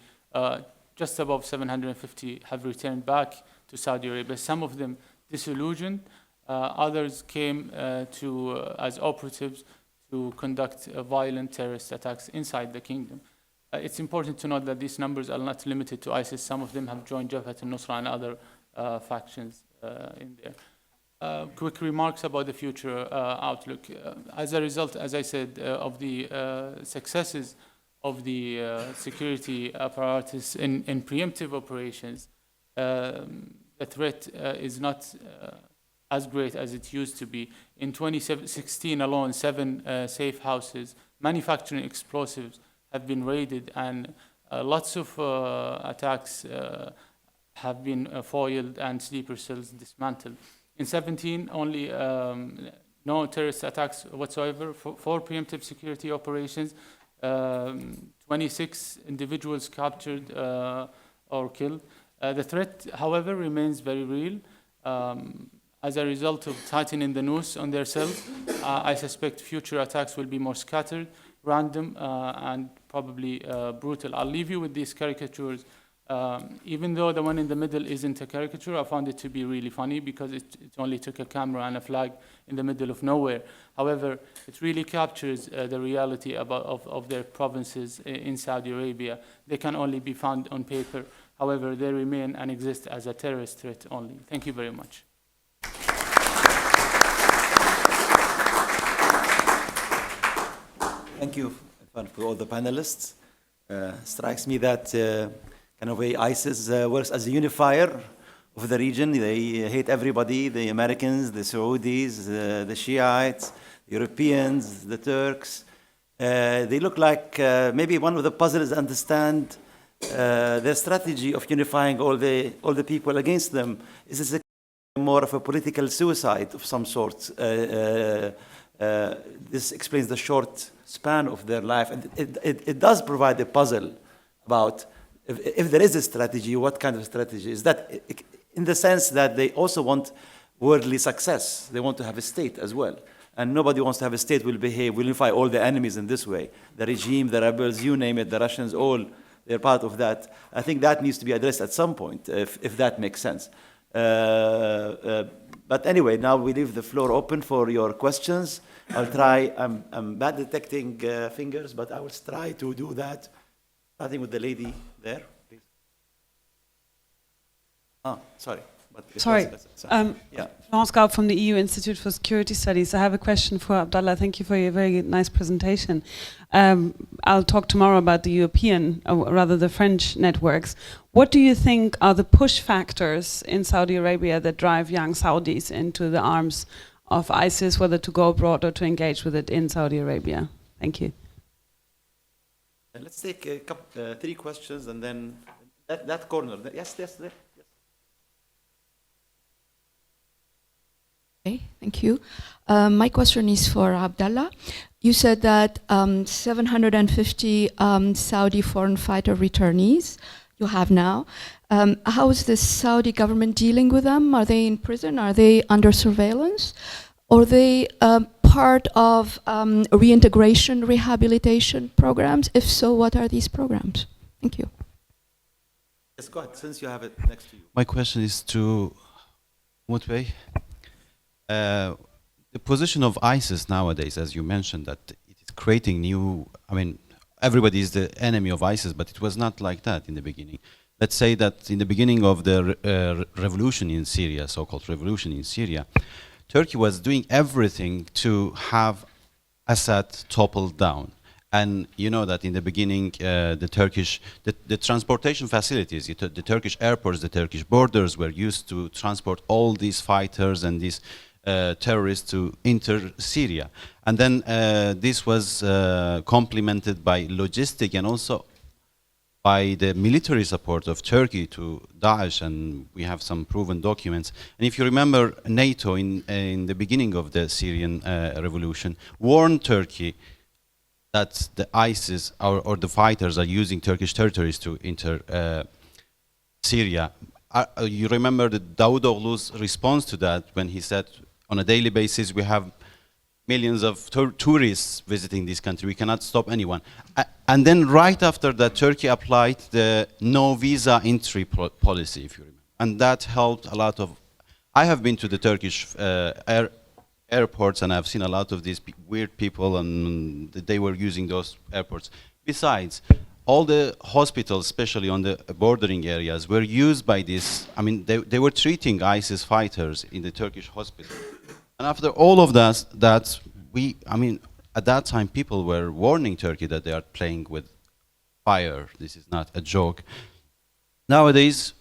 just above 750, have returned back to Saudi Arabia. Some of them disillusioned, others came as operatives to conduct violent terrorist attacks inside the kingdom. It's important to note that these numbers are not limited to ISIS. Some of them have joined Jabhat al-Nusra and other factions in there. Quick remarks about the future outlook. As a result, as I said, of the successes of the security apparatus in preemptive operations, the threat is not as great as it used to be. In 2016 alone, 7 safe houses manufacturing explosives have been raided, and lots of attacks have been foiled and sleeper cells dismantled. In 17, only no terrorist attacks whatsoever, 4 preemptive security operations, 26 individuals captured or killed. The threat, however, remains very real. As a result of tightening the noose on their cells, I suspect future attacks will be more scattered, random, and probably brutal. I'll leave you with these caricatures. Even though the one in the middle isn't a caricature, I found it to be really funny because it only took a camera and a flag in the middle of nowhere. However, it really captures the reality of their provinces in Saudi Arabia. They can only be found on paper. However, they remain and exist as a terrorist threat only. Thank you very much. Thank you for all the panelists. Strikes me that kind of way ISIS works as a unifier of the region. They hate everybody, the Americans, the Saudis, the Shiites, the Europeans, the Turks. They look like maybe one of the puzzles understand their strategy of unifying all the people against them. Is this more of a political suicide of some sort? This explains the short span of their life. And it does provide a puzzle about if there is a strategy, what kind of strategy is that? In the sense that they also want worldly success. They want to have a state as well. And nobody wants to have a state will unify all the enemies in this way. The regime, the rebels, you name it, the Russians, all, they're part of that. I think that needs to be addressed at some point, if that makes sense. But anyway, now we leave the floor open for your questions. I'll try, I'm bad detecting fingers, but I will try to do that. Starting with the lady there, please. Sorry. Sorry. Yeah. Florence Gaub from the EU Institute for Security Studies. I have a question for Abdallah. Thank you for your very nice presentation. I'll talk tomorrow about the European, or rather the French networks. What do you think are the push factors in Saudi Arabia that drive young Saudis into the arms of ISIS, whether to go abroad or to engage with it in Saudi Arabia? Thank you. Let's take a couple, 3 questions, and then that corner. Yes, there. Yes. Okay, thank you. My question is for Abdallah. You said that 750 Saudi foreign fighter returnees you have now. How is the Saudi government dealing with them? Are they in prison? Are they under surveillance? Are they part of reintegration, rehabilitation programs? If so, what are these programs? Thank you. Yes, go ahead, since you have it next to you. My question is to Mutbey. The position of ISIS nowadays, as you mentioned, that it is creating new, I mean, everybody is the enemy of ISIS, but it was not like that in the beginning. Let's say that in the beginning of the revolution in Syria, so-called revolution in Syria, Turkey was doing everything to have Assad toppled down. And you know that in the beginning, the transportation facilities, the Turkish airports, the Turkish borders were used to transport all these fighters and these terrorists to enter Syria. And then this was complemented by logistic and also by the military support of Turkey to Daesh, and we have some proven documents. And if you remember, NATO in the beginning of the Syrian revolution warned Turkey that the ISIS or the fighters are using Turkish territories to enter Syria. You remember the Davutoğlu's response to that when he said, on a daily basis, we have millions of tourists visiting this country. We cannot stop anyone. And then right after that, Turkey applied the no visa entry policy, if you remember. And that helped a lot of... I have been to the Turkish airports and I've seen a lot of these weird people and they were using those airports. Besides, all the hospitals, especially on the bordering areas, were used by this. I mean, they were treating ISIS fighters in the Turkish hospital. And after all of that, I mean, at that time, people were warning Turkey that they are playing with fire. This is not a joke. Nowadays,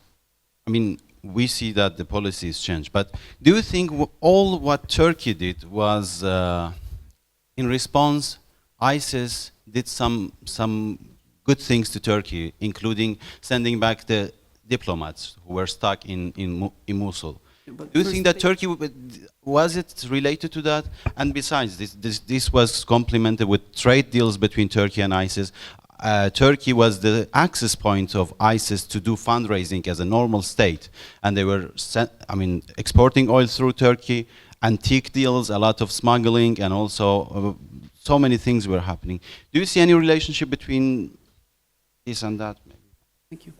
I mean, we see that the policy has changed. But do you think all what Turkey did was, in response, ISIS did some good things to Turkey, including sending back the diplomats who were stuck in Mosul? Do you think that Turkey, was it related to that? And besides, this was complemented with trade deals between Turkey and ISIS. Turkey was the access point of ISIS to do fundraising as a normal state. And they were, exporting oil through Turkey, antique deals, a lot of smuggling, and also so many things were happening. Do you see any relationship between this and that? Thank you.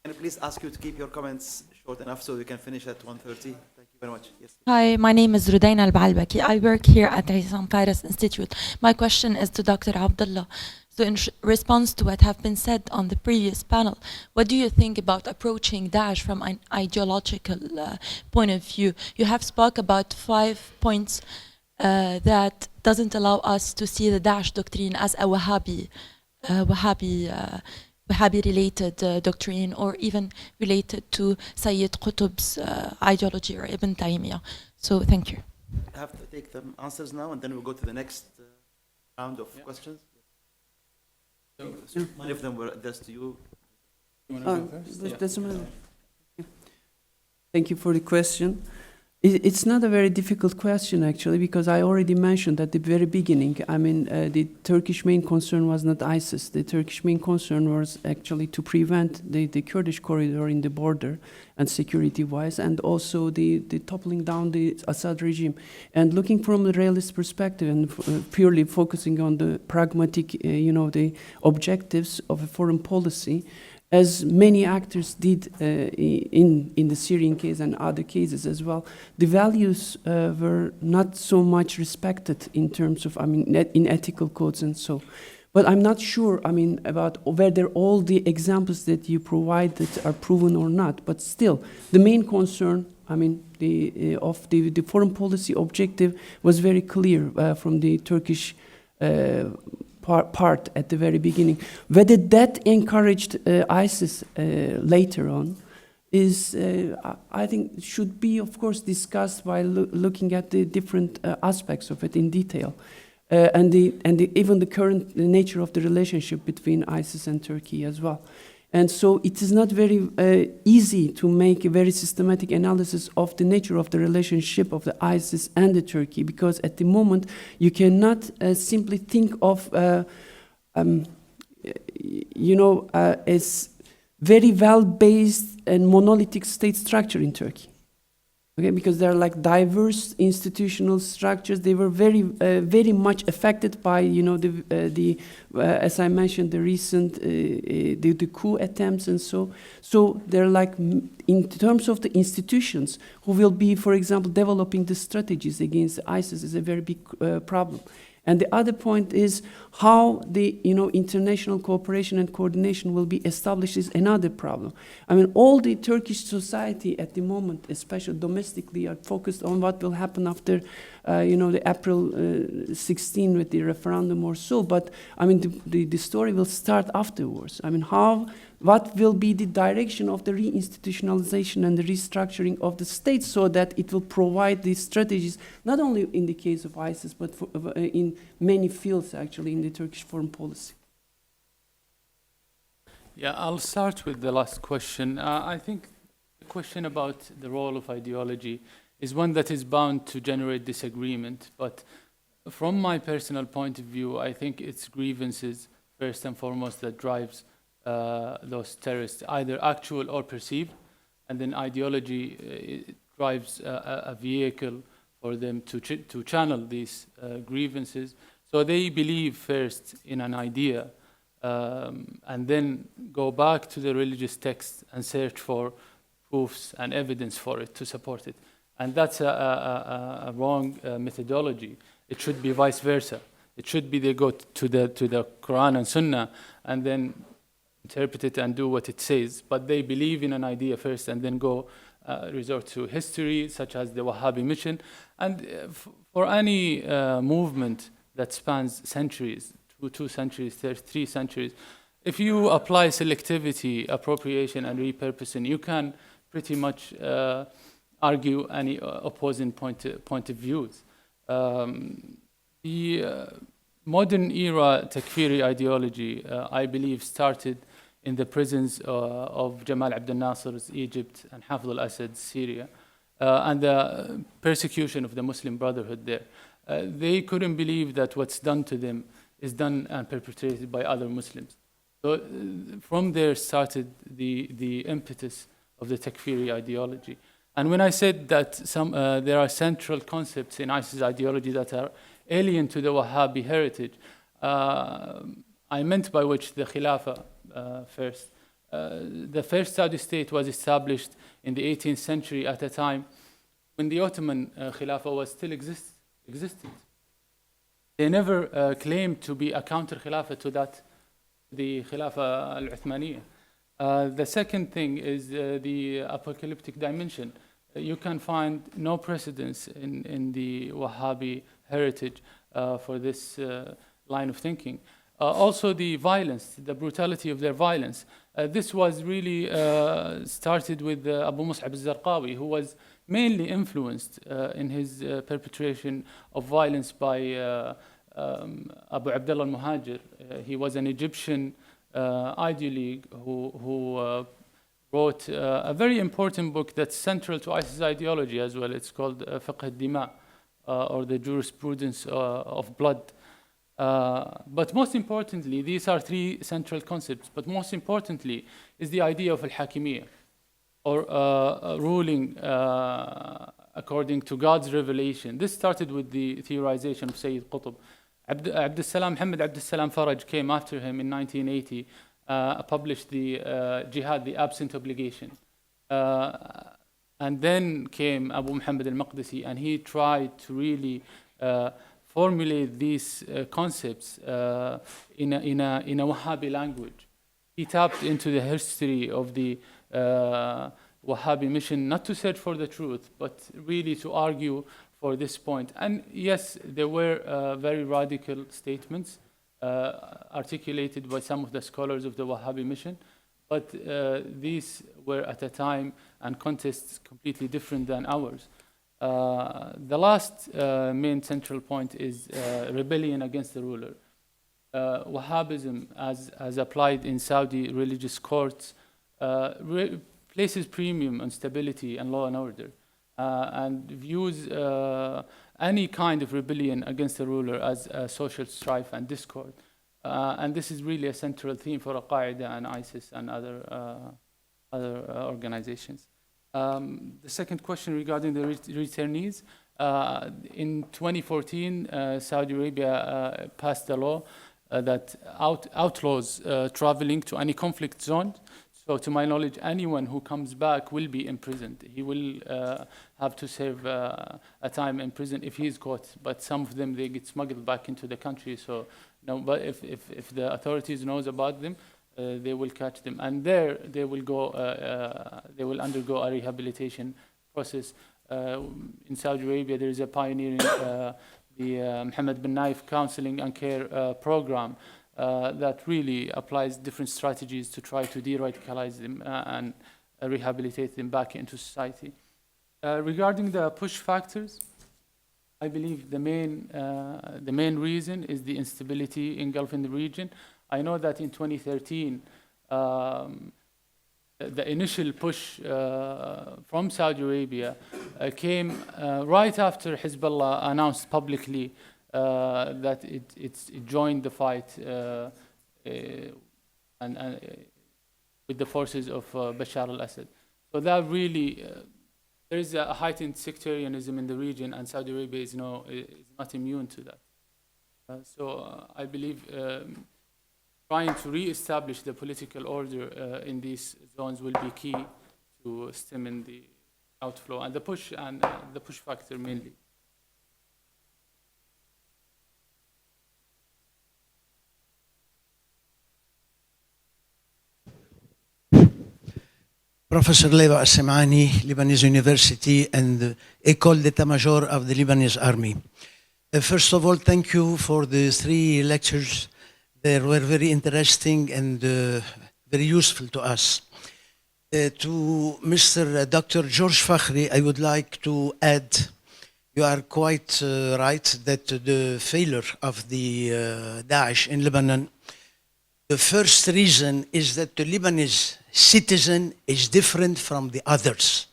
Can I please ask you to keep your comments short enough so we can finish at 1:30? Thank you very much. Yes. Hi, my name is Rudaina Al-Balbaki. I work here at the Islam Fares Institute. My question is to Dr. Abdullah. So in response to what have been said on the previous panel, what do you think about approaching Daesh from an ideological point of view? You have spoke about 5 points that doesn't allow us to see the Daesh doctrine as a Wahhabi-related doctrine, or even related to Sayyid Qutb's ideology or Ibn Taymiyyah. So thank you. I have to take the answers now, and then we'll go to the next round of questions. So many of them were addressed to you. Thank you for the question. It's not a very difficult question, actually, because I already mentioned at the very beginning, the Turkish main concern was not ISIS. The Turkish main concern was actually to prevent the Kurdish corridor in the border and security-wise, and also the toppling down the Assad regime. And looking from the realist perspective and purely focusing on the pragmatic, the objectives of a foreign policy, as many actors did in the Syrian case and other cases as well, the values were not so much respected in terms of, in ethical codes and so. But I'm not sure, about whether all the examples that you provided are proven or not. But still, the main concern, the foreign policy objective was very clear from the Turkish part at the very beginning. Whether that encouraged ISIS later on is, I think, should be, of course, discussed by looking at the different aspects of it in detail, and even the current nature of the relationship between ISIS and Turkey as well. And so it is not very easy to make a very systematic analysis of the nature of the relationship of the ISIS and the Turkey, because at the moment you cannot simply think of, as very well-based and monolithic state structure in Turkey. Okay, because they're like diverse institutional structures. They were very much affected by, you know, as I mentioned, the recent the coup attempts and so. So they're like, in terms of the institutions who will be, for example, developing the strategies against ISIS is a very big problem. And the other point is how the, you know, international cooperation and coordination will be established is another problem. I mean, all the Turkish society at the moment, especially domestically, are focused on what will happen after, you know, the April 16 with the referendum or so. But I mean, the story will start afterwards. I mean, what will be the direction of the reinstitutionalization and the restructuring of the state so that it will provide these strategies, not only in the case of ISIS, but in many fields, actually, in the Turkish foreign policy. Yeah, I'll start with the last question. I think the question about the role of ideology is one that is bound to generate disagreement. But from my personal point of view, I think it's grievances, first and foremost, that drives those terrorists, either actual or perceived, and then ideology drives a vehicle for them to channel these grievances. So they believe first in an idea, and then go back to the religious text and search for proofs and evidence for it to support it. And that's a wrong methodology. It should be vice versa. It should be they go to the Quran and Sunnah and then interpret it and do what it says, but they believe in an idea first and then go resort to history, such as the Wahhabi mission. And for any movement that spans centuries, two centuries, 3 centuries, if you apply selectivity, appropriation, and repurposing, you can pretty much argue any opposing point of views. The modern era takfiri ideology, I believe, started in the prisons of Jamal Abdel Nasser's Egypt and Hafez al-Assad's Syria, and the persecution of the Muslim Brotherhood there. They couldn't believe that what's done to them is done and perpetrated by other Muslims. So from there started the impetus of the takfiri ideology. And when I said that there are central concepts in ISIS ideology that are alien to the Wahhabi heritage, I meant by which the Khilafah first. The first Saudi state was established in the 18th century at a time when the Ottoman Khilafah was still existed. They never claimed to be a counter Khilafah to that, the Khilafah al-Uthmaniyya. The second thing is the apocalyptic dimension. You can find no precedence in the Wahhabi heritage for this line of thinking. Also the violence, the brutality of their violence. This was really started with Abu Mus'ab al-Zarqawi, who was mainly influenced in his perpetration of violence by Abu Abdullah al-Muhajir. He was an Egyptian ideologue who wrote a very important book that's central to ISIS ideology as well. It's called Fiqh al-Dima, or the jurisprudence of blood. But most importantly, these are 3 central concepts, but most importantly is the idea of al-Hakimiyya, or ruling according to God's revelation. This started with the theorization of Sayyid Qutb. Muhammad Abd al-Salam Faraj came after him in 1980, published the Jihad, the absent obligation. And then came Abu Muhammad al-Maqdisi, and he tried to really formulate these concepts in a Wahhabi language. He tapped into the history of the Wahhabi mission, not to search for the truth, but really to argue for this point. And yes, there were very radical statements articulated by some of the scholars of the Wahhabi mission, but these were at a time and contexts completely different than ours. The last main central point is rebellion against the ruler. Wahhabism, as applied in Saudi religious courts, places premium on stability and law and order, and views any kind of rebellion against the ruler as social strife and discord. And this is really a central theme for Al-Qaeda and ISIS and other organizations. The second question regarding the returnees. In 2014, Saudi Arabia passed a law that outlaws traveling to any conflict zone. So to my knowledge, anyone who comes back will be imprisoned. He will have to serve a time in prison if he is caught. But some of them, they get smuggled back into the country. So, no, but if the authorities knows about them, they will catch them. And there, they will undergo a rehabilitation process. In Saudi Arabia, there is a pioneering, the Mohammed bin Naif Counseling and Care Program that really applies different strategies to try to de-radicalize them and rehabilitate them back into society. Regarding the push factors, I believe the main reason is the instability engulfing the region. I know that in 2013, the initial push from Saudi Arabia came right after Hezbollah announced publicly that it joined the fight and with the forces of Bashar al-Assad. So that really, there is a heightened sectarianism in the region, and Saudi Arabia is not immune to that. So I believe trying to re-establish the political order in these zones will be key to stemming the outflow and the push factor mainly. Professor Leva Assemani, Lebanese University and École d'État-Major of the Lebanese Army. First of all, thank you for the 3 lectures. They were very interesting and very useful to us. To Mr. Dr. George Fakhri, I would like to add, you are quite right that the failure of the Daesh in Lebanon, the first reason is that the Lebanese citizen is different from the others.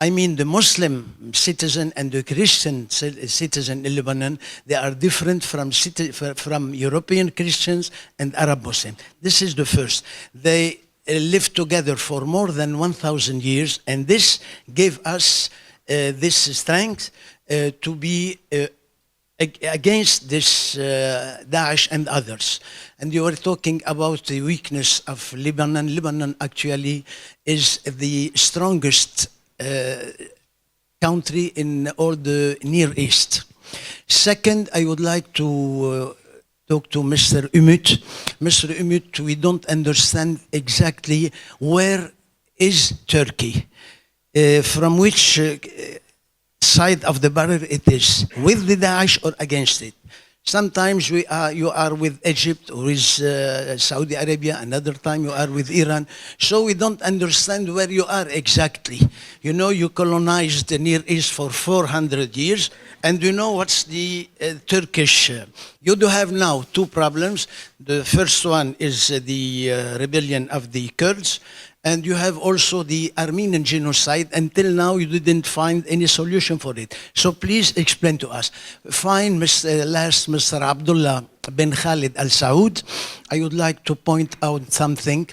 I mean, the Muslim citizen and the Christian citizen in Lebanon, they are different from European Christians and Arab Muslims. This is the first. They lived together for more than 1,000 years, and this gave us this strength to be against this Daesh and others. And you were talking about the weakness of Lebanon. Lebanon actually is the strongest country in all the Near East. Second, I would like to talk to Mr. Umut. Mr. Umut, we don't understand exactly where is Turkey, from which side of the barrier it is, with the Daesh or against it. Sometimes you are with Egypt or with Saudi Arabia, another time you are with Iran. So we don't understand where you are exactly. You know, you colonized the Near East for 400 years, and you know what's the Turkish. You do have now 2 problems. The first one is the rebellion of the Kurds, and you have also the Armenian genocide. Until now, you didn't find any solution for it. So please explain to us. Fine, Mr. Abdullah bin Khalid Al Saud, I would like to point out something.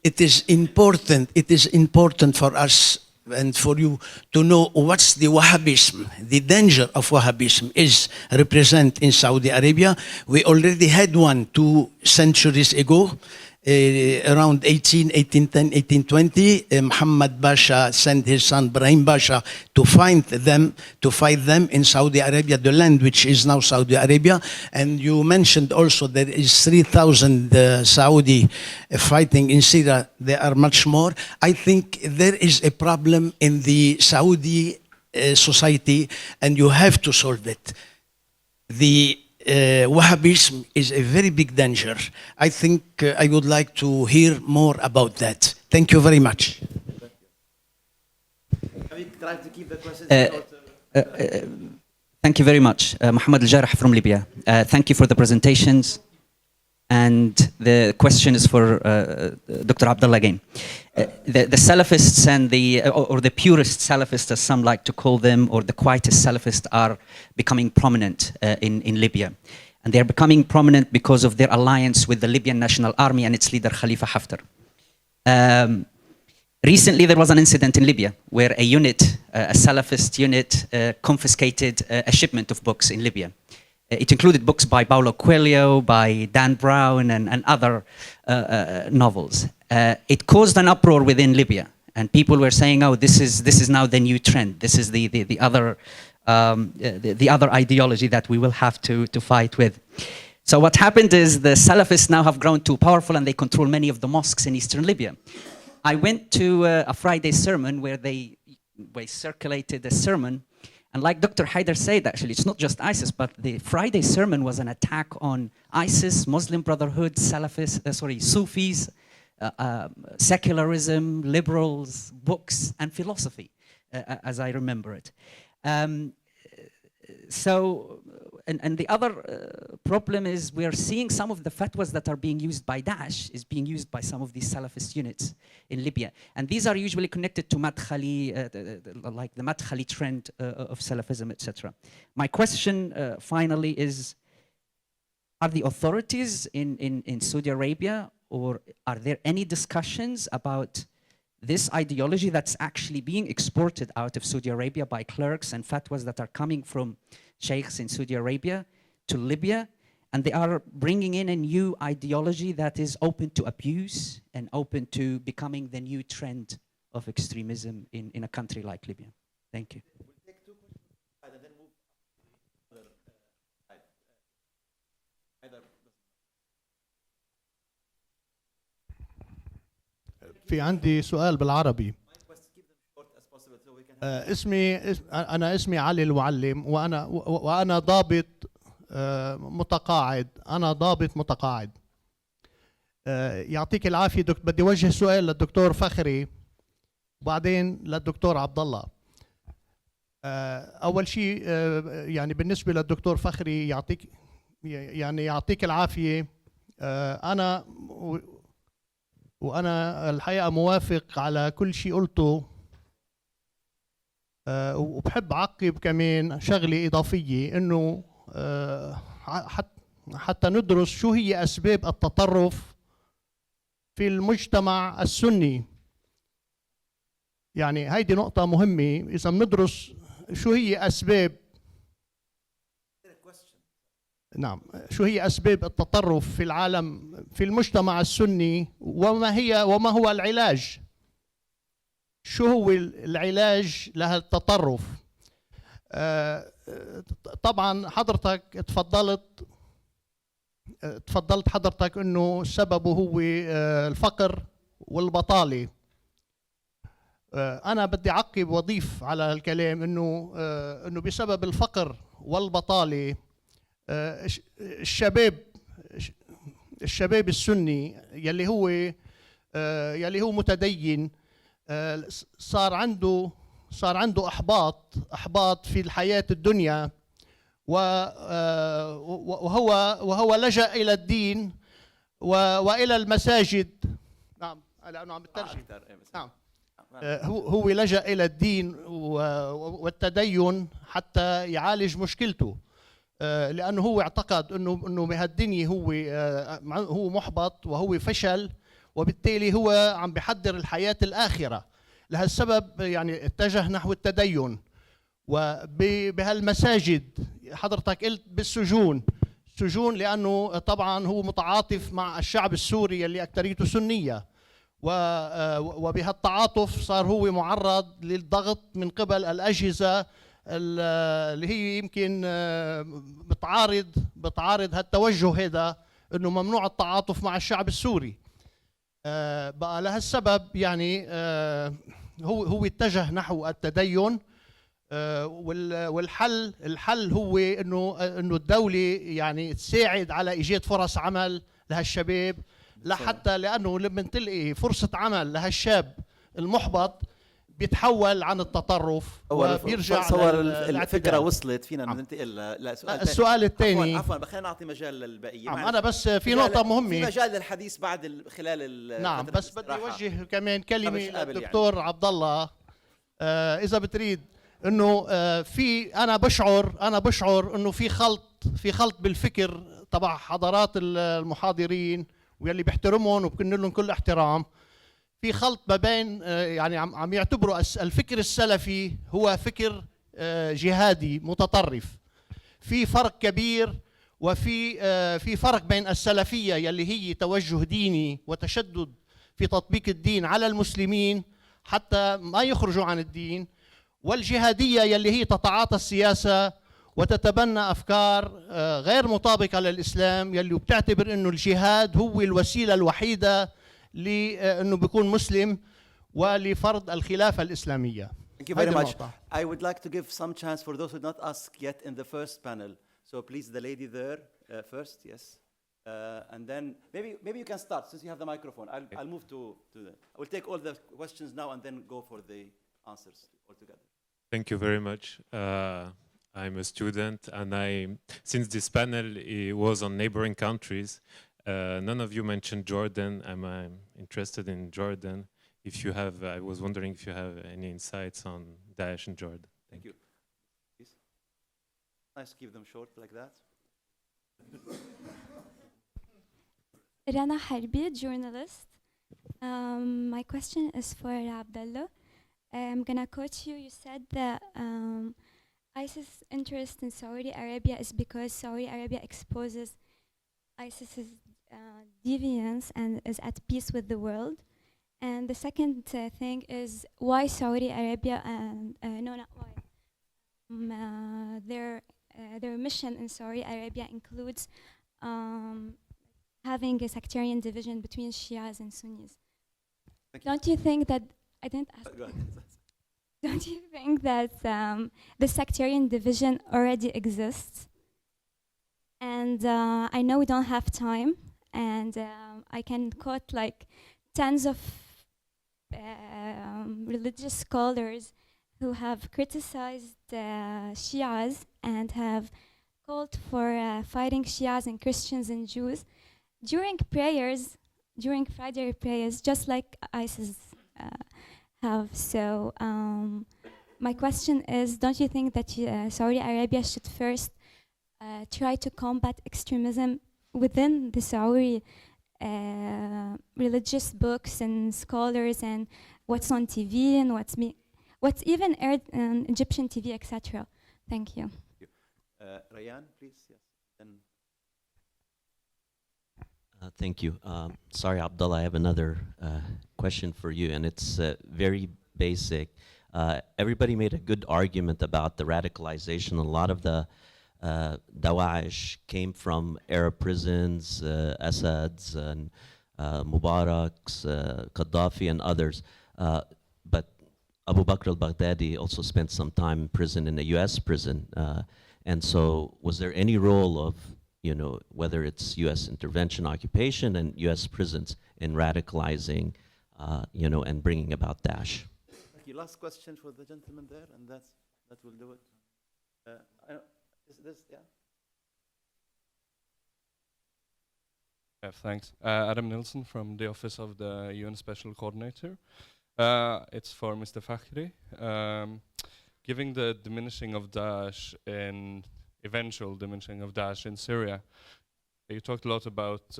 It is important for us and for you to know what's the Wahhabism, the danger of Wahhabism is represented in Saudi Arabia. We already had one 2 centuries ago. Around 1810, 1820, Muhammad Pasha sent his son Brahim Pasha to fight them in Saudi Arabia, the land which is now Saudi Arabia. And you mentioned also there is 3,000 Saudi fighting in Syria. There are much more. I think there is a problem in the Saudi society, and you have to solve it. The Wahhabism is a very big danger. I think I would like to hear more about that. Thank you very much. Can we try to keep the questions Thank you very much. Mohammed Al-Jarrah from Libya. Thank you for the presentations. And the question is for Dr. Abdullah again. The Salafists and or the purist Salafists, as some like to call them, or the quietist Salafists, are becoming prominent in Libya. And they're becoming prominent because of their alliance with the Libyan National Army and its leader Khalifa Haftar. Recently, there was an incident in Libya where a unit, a Salafist unit, confiscated a shipment of books in Libya. It included books by Paulo Coelho, by Dan Brown, and other novels. It caused an uproar within Libya, and people were saying, "Oh, this is now the new trend. This is the other ideology that we will have to fight with." So what happened is the Salafists now have grown too powerful, and they control many of the mosques in eastern Libya. I went to a Friday sermon where they circulated a sermon, and like Dr. Haider said, actually, it's not just ISIS, but the Friday sermon was an attack on ISIS, Muslim Brotherhood, Sufis, secularism, liberals, books, and philosophy, as I remember it. And the other problem is we're seeing some of the fatwas that are being used by Daesh is being used by some of these Salafist units in Libya. And these are usually connected to Madkhali, like the Madkhali trend of Salafism, etc. My question finally is, are the authorities in Saudi Arabia, or are there any discussions about this ideology that's actually being exported out of Saudi Arabia by clerks and fatwas that are coming from sheikhs in Saudi Arabia to Libya, and they are bringing in a new ideology that is open to abuse and open to becoming the new trend of extremism in a country like Libya? Thank you. We'll take 2 questions and then move to the other side. في عندي سؤال بالعربي. اسمي علي المعلم، وانا ضابط متقاعد. يعطيك العافيه بدي اوجه سؤال للدكتور فخري وبعدين للدكتور عبد الله. اول شيء يعني بالنسبه للدكتور فخري يعطيك العافيه. وانا الحقيقه موافق على كل شيء قلته، وبحب اعقب كمان شغله اضافيه، انه حتى ندرس شو هي اسباب التطرف في المجتمع السني. يعني هيدي نقطه مهمه، اذا بندرس شو هي اسباب، نعم، شو هي أسباب التطرف في العالم في المجتمع السني، وما هو العلاج؟ شو هو العلاج لهالتطرف؟ طبعا حضرتك تفضلت حضرتك انه سببه هو الفقر والبطالة. انا بدي اعقب واضيف على الكلام انه بسبب الفقر والبطالة الشباب السني يلي هو متدين صار عنده احباط في الحياة الدنيا، وهو لجأ الى الدين والى المساجد. نعم، لانه عم بترجم. نعم، هو لجأ الى الدين والتدين حتى يعالج مشكلته، لأنه هو اعتقد انه بهالدنيا هو محبط وهو فشل، وبالتالي هو عم بيحضر الحياة الآخرة. لهالسبب يعني اتجه نحو التدين. وبهالمساجد حضرتك قلت بالسجون، لأنه طبعا هو متعاطف مع الشعب السوري اللي أكثريته سنية، وبهالتعاطف صار هو معرض للضغط من قبل الأجهزة اللي هي يمكن بتعارض هالتوجه هذا، انه ممنوع التعاطف مع الشعب السوري. بقى لهالسبب يعني هو اتجه نحو التدين، والحل هو انه الدولة يعني تساعد على ايجاد فرص عمل لهالشباب، لحتى لانه لما تلقي فرصة عمل لهالشاب المحبط بيتحول عن التطرف وبيرجع. صور الفكرة وصلت، فينا ننتقل لسؤال ثاني. السؤال الثاني. عفوا خلينا نعطي مجال للبقية. أنا بس في نقطة مهمة، في مجال للحديث بعد خلال نعم، بس بدي أوجه كمان كلمة للدكتور يعني. عبد الله، إذا بتريد إنه أنا بشعر إنه في خلط بالفكر تبع حضرات المحاضرين واللي بيحترمهم وبكن لهم كل احترام. في خلط ما بين يعني عم يعتبروا الفكر السلفي هو فكر جهادي متطرف. في فرق كبير، وفي في فرق بين السلفية يلي هي توجه ديني وتشدد في تطبيق الدين على المسلمين حتى ما يخرجوا عن الدين، والجهادية يلي هي تتعاطى السياسة وتتبنى أفكار غير مطابقة للإسلام، يلي بتعتبر إنه الجهاد هو الوسيلة الوحيدة لأنه بيكون مسلم ولفرض الخلافة الإسلامية. Thank you very much. I would like to give some chance for those who did not ask yet in the first panel. So please, the lady there first, yes. And then maybe you can start since you have the microphone. I'll move to the. I will take all the questions now and then go for the answers altogether. Thank you very much. I'm a student, and since this panel was on neighboring countries, none of you mentioned Jordan. I'm interested in Jordan. If you have, I was wondering if you have any insights on Daesh in Jordan. Thank you. Please. Nice to keep them short like that. Rana Harbi, journalist. My question is for Abdullah. I'm gonna quote you. You said that ISIS' interest in Saudi Arabia is because Saudi Arabia exposes ISIS's deviance and is at peace with the world. And the second thing is why Saudi Arabia and no, not why. Their mission in Saudi Arabia includes having a sectarian division between Shias and Sunnis. Don't you think that I didn't ask? Don't you think that the sectarian division already exists? And I know we don't have time, and I can quote like tons of religious scholars who have criticized Shias and have called for fighting Shias and Christians and Jews during prayers, during Friday prayers, just like ISIS have. So my question is, don't you think that Saudi Arabia should first try to combat extremism within the Saudi religious books and scholars and what's on TV and what's even aired on Egyptian TV, etc.? Thank you. Rayan, please. Yes. Then. Thank you. Sorry, Abdullah, I have another question for you, and it's very basic. Everybody made a good argument about the radicalization. A lot of the Daesh came from Arab prisons, Assad's and Mubarak's, Gaddafi and others. But Abu Bakr al-Baghdadi also spent some time in prison, in a US prison. And so was there any role of, you know, whether it's US intervention, occupation, and US prisons in radicalizing, you know, and bringing about Daesh? Thank you. Last question for the gentleman there, and that will do it. Yeah. Yeah, thanks. Adam Nilsson from the Office of the UN Special Coordinator. It's for Mr. Fakhri. Given the diminishing of Daesh and eventual diminishing of Daesh in Syria, you talked a lot about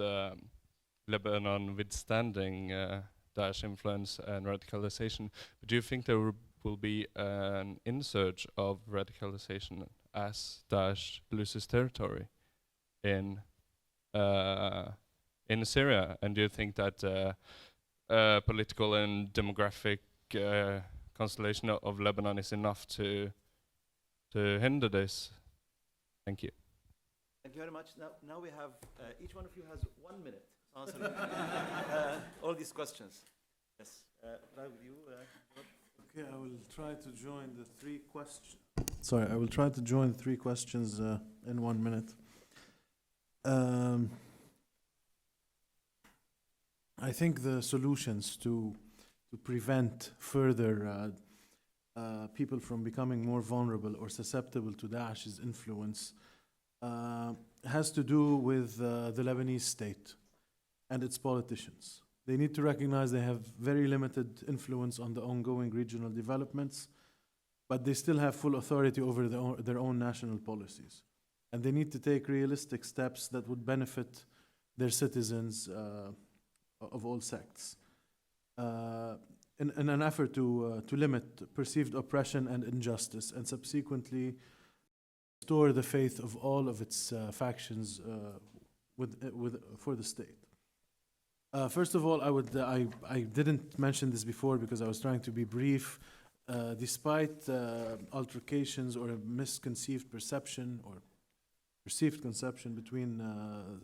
Lebanon withstanding Daesh influence and radicalization. But do you think there will be an insurge of radicalization as Daesh loses territory in Syria? And do you think that political and demographic constellation of Lebanon is enough to hinder this? Thank you. Thank you very much. Now we have each one of you has 1 minute to answer all these questions. Yes. With you, Okay, I will try to join the three questions. Sorry, I will try to join 3 questions in 1 minute. I think the solutions to prevent further people from becoming more vulnerable or susceptible to Daesh's influence has to do with the Lebanese state and its politicians. They need to recognize they have very limited influence on the ongoing regional developments, but they still have full authority over their own national policies. And they need to take realistic steps that would benefit their citizens of all sects. in an effort to limit perceived oppression and injustice, and subsequently restore the faith of all of its factions for the state. First of all, I didn't mention this before because I was trying to be brief. Despite altercations or a misconceived perception or perceived conception between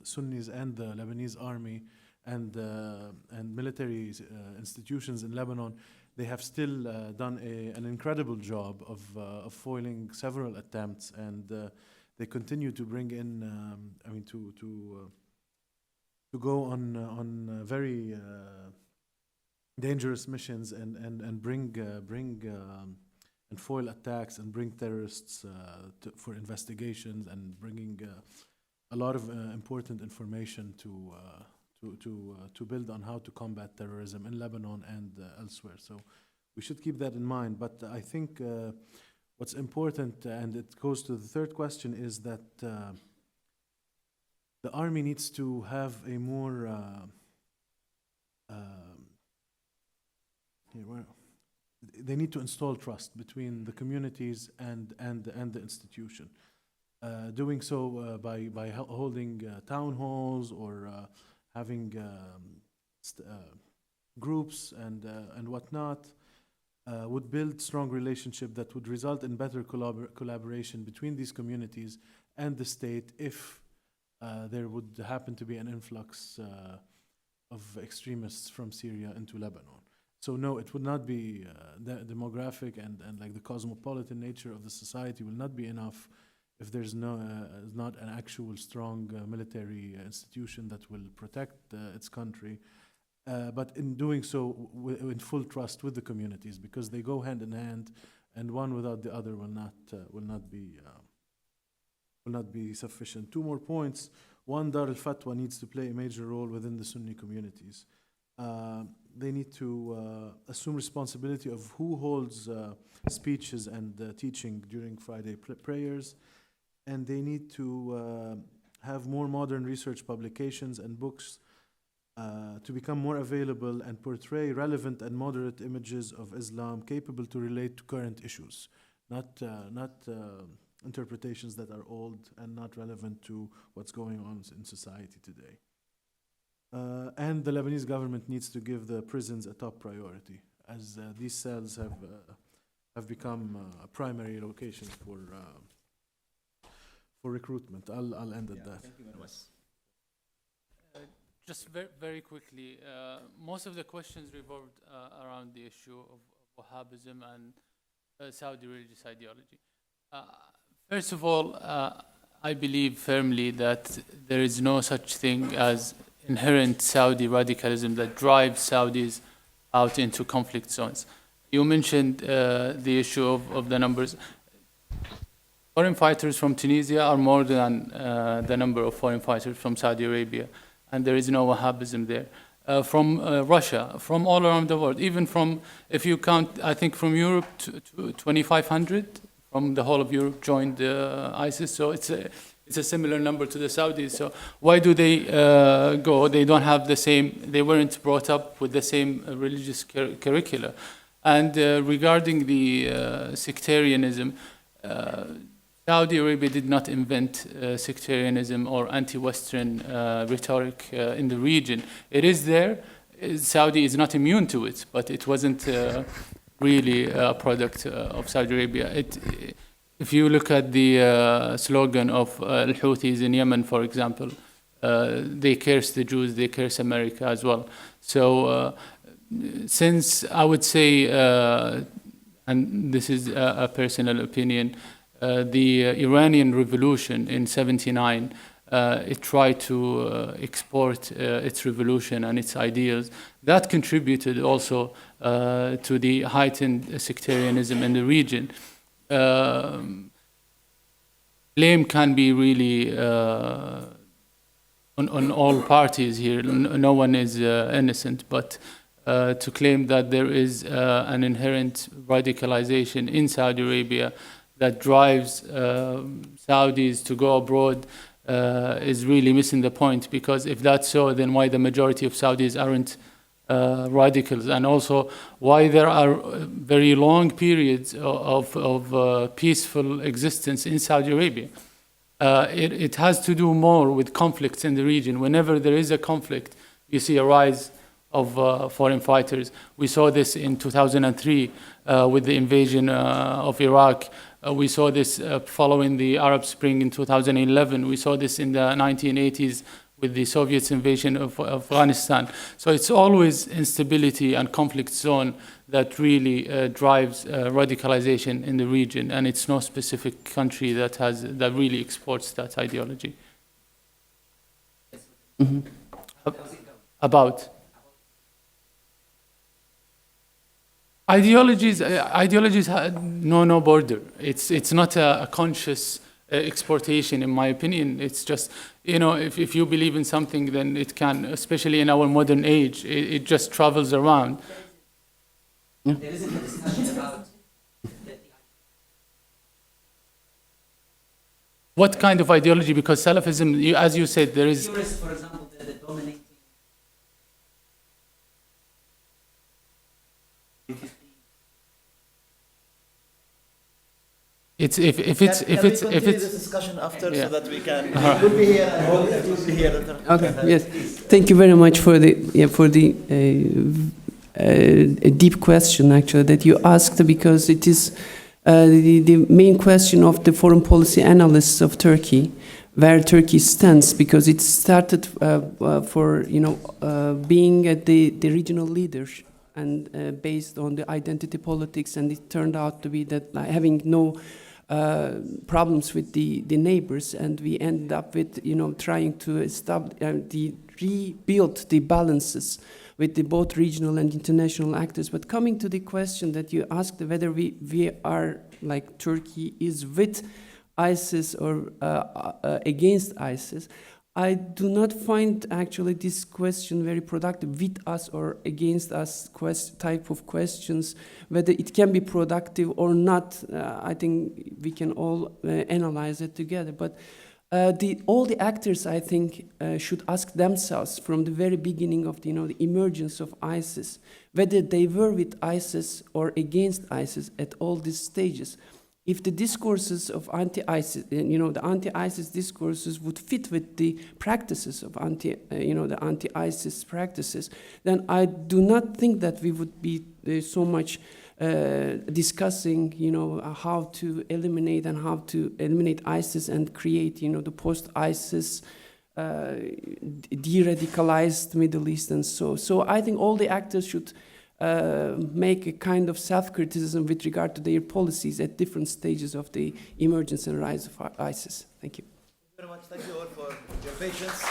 Sunnis and the Lebanese army and military institutions in Lebanon, they have still done an incredible job of foiling several attempts, and they continue to bring in, to go on very dangerous missions and bring and foil attacks and bring terrorists for investigations, and bringing a lot of important information to build on how to combat terrorism in Lebanon and elsewhere. So we should keep that in mind. But I think what's important, and it goes to the third question, is that the army needs to have a more they need to install trust between the communities and the institution. Doing so by holding town halls or having groups and whatnot would build strong relationship that would result in better collaboration between these communities and the state if there would happen to be an influx of extremists from Syria into Lebanon. So no, it would not be the demographic and like the cosmopolitan nature of the society will not be enough if there's not an actual strong military institution that will protect its country. But in doing so, in full trust with the communities, because they go hand in hand, and one without the other will not be sufficient. Two more points. One, Dar al-Fatwa needs to play a major role within the Sunni communities. They need to assume responsibility of who holds speeches and teaching during Friday prayers, and they need to have more modern research publications and books to become more available and portray relevant and moderate images of Islam capable to relate to current issues, not interpretations that are old and not relevant to what's going on in society today. And the Lebanese government needs to give the prisons a top priority, as these cells have become a primary location for recruitment. I'll end at that. Thank you very much. Just very quickly, most of the questions revolved around the issue of Wahhabism and Saudi religious ideology. First of all, I believe firmly that there is no such thing as inherent Saudi radicalism that drives Saudis out into conflict zones. You mentioned the issue of the numbers. Foreign fighters from Tunisia are more than the number of foreign fighters from Saudi Arabia, and there is no Wahhabism there. From Russia, from all around the world, even from, if you count, I think from Europe to 2,500 from the whole of Europe joined ISIS, so it's a similar number to the Saudis. So why do they go? They don't have the same, they weren't brought up with the same religious curricula. And regarding the sectarianism, Saudi Arabia did not invent sectarianism or anti-Western rhetoric in the region. It is there. Saudi is not immune to it, but it wasn't really a product of Saudi Arabia. If you look at the slogan of Al-Houthis in Yemen, for example, they curse the Jews, they curse America as well. So since I would say, and this is a personal opinion, the Iranian Revolution in '79, it tried to export its revolution and its ideals. That contributed also to the heightened sectarianism in the region. Blame can be really on all parties here. No one is innocent, but to claim that there is an inherent radicalization in Saudi Arabia that drives Saudis to go abroad is really missing the point, because if that's so, then why the majority of Saudis aren't radicals, and also why there are very long periods of peaceful existence in Saudi Arabia. It has to do more with conflicts in the region. Whenever there is a conflict, you see a rise of foreign fighters. We saw this in 2003 with the invasion of Iraq. We saw this following the Arab Spring in 2011. We saw this in the 1980s with the Soviet invasion of Afghanistan. So it's always instability and conflict zone that really drives radicalization in the region, and it's no specific country that really exports that ideology. Mhm. About ideologies know no border. It's not a conscious exportation, in my opinion. It's just, you know, if you believe in something, then it can, especially in our modern age, it just travels around. There isn't a discussion about What kind of ideology? Because Salafism, as you said, there is. For example, the dominating. It's Can we continue this discussion after so that we can. We'll be here. I hope it will be here. Okay. Yes. Thank you very much for the a deep question actually that you asked, because it is the main question of the foreign policy analysts of Turkey, where Turkey stands, because it started for being the regional leader and based on the identity politics, and it turned out to be that having no problems with the neighbors, and we ended up with trying to rebuild the balances with the both regional and international actors. But coming to the question that you asked, whether we are like Turkey is with ISIS or against ISIS, I do not find actually this question very productive, with us or against us type of questions. Whether it can be productive or not, I think we can all analyze it together. But all the actors, I think, should ask themselves from the very beginning of the emergence of ISIS, whether they were with ISIS or against ISIS at all these stages. If the discourses of anti-ISIS, the anti-ISIS discourses would fit with the practices of the anti-ISIS practices, then I do not think that we would be so much discussing, how to eliminate ISIS and create, the post-ISIS de-radicalized Middle East and so. So I think all the actors should make a kind of self-criticism with regard to their policies at different stages of the emergence and rise of ISIS. Thank you. Thank you very much. Thank you all for your patience.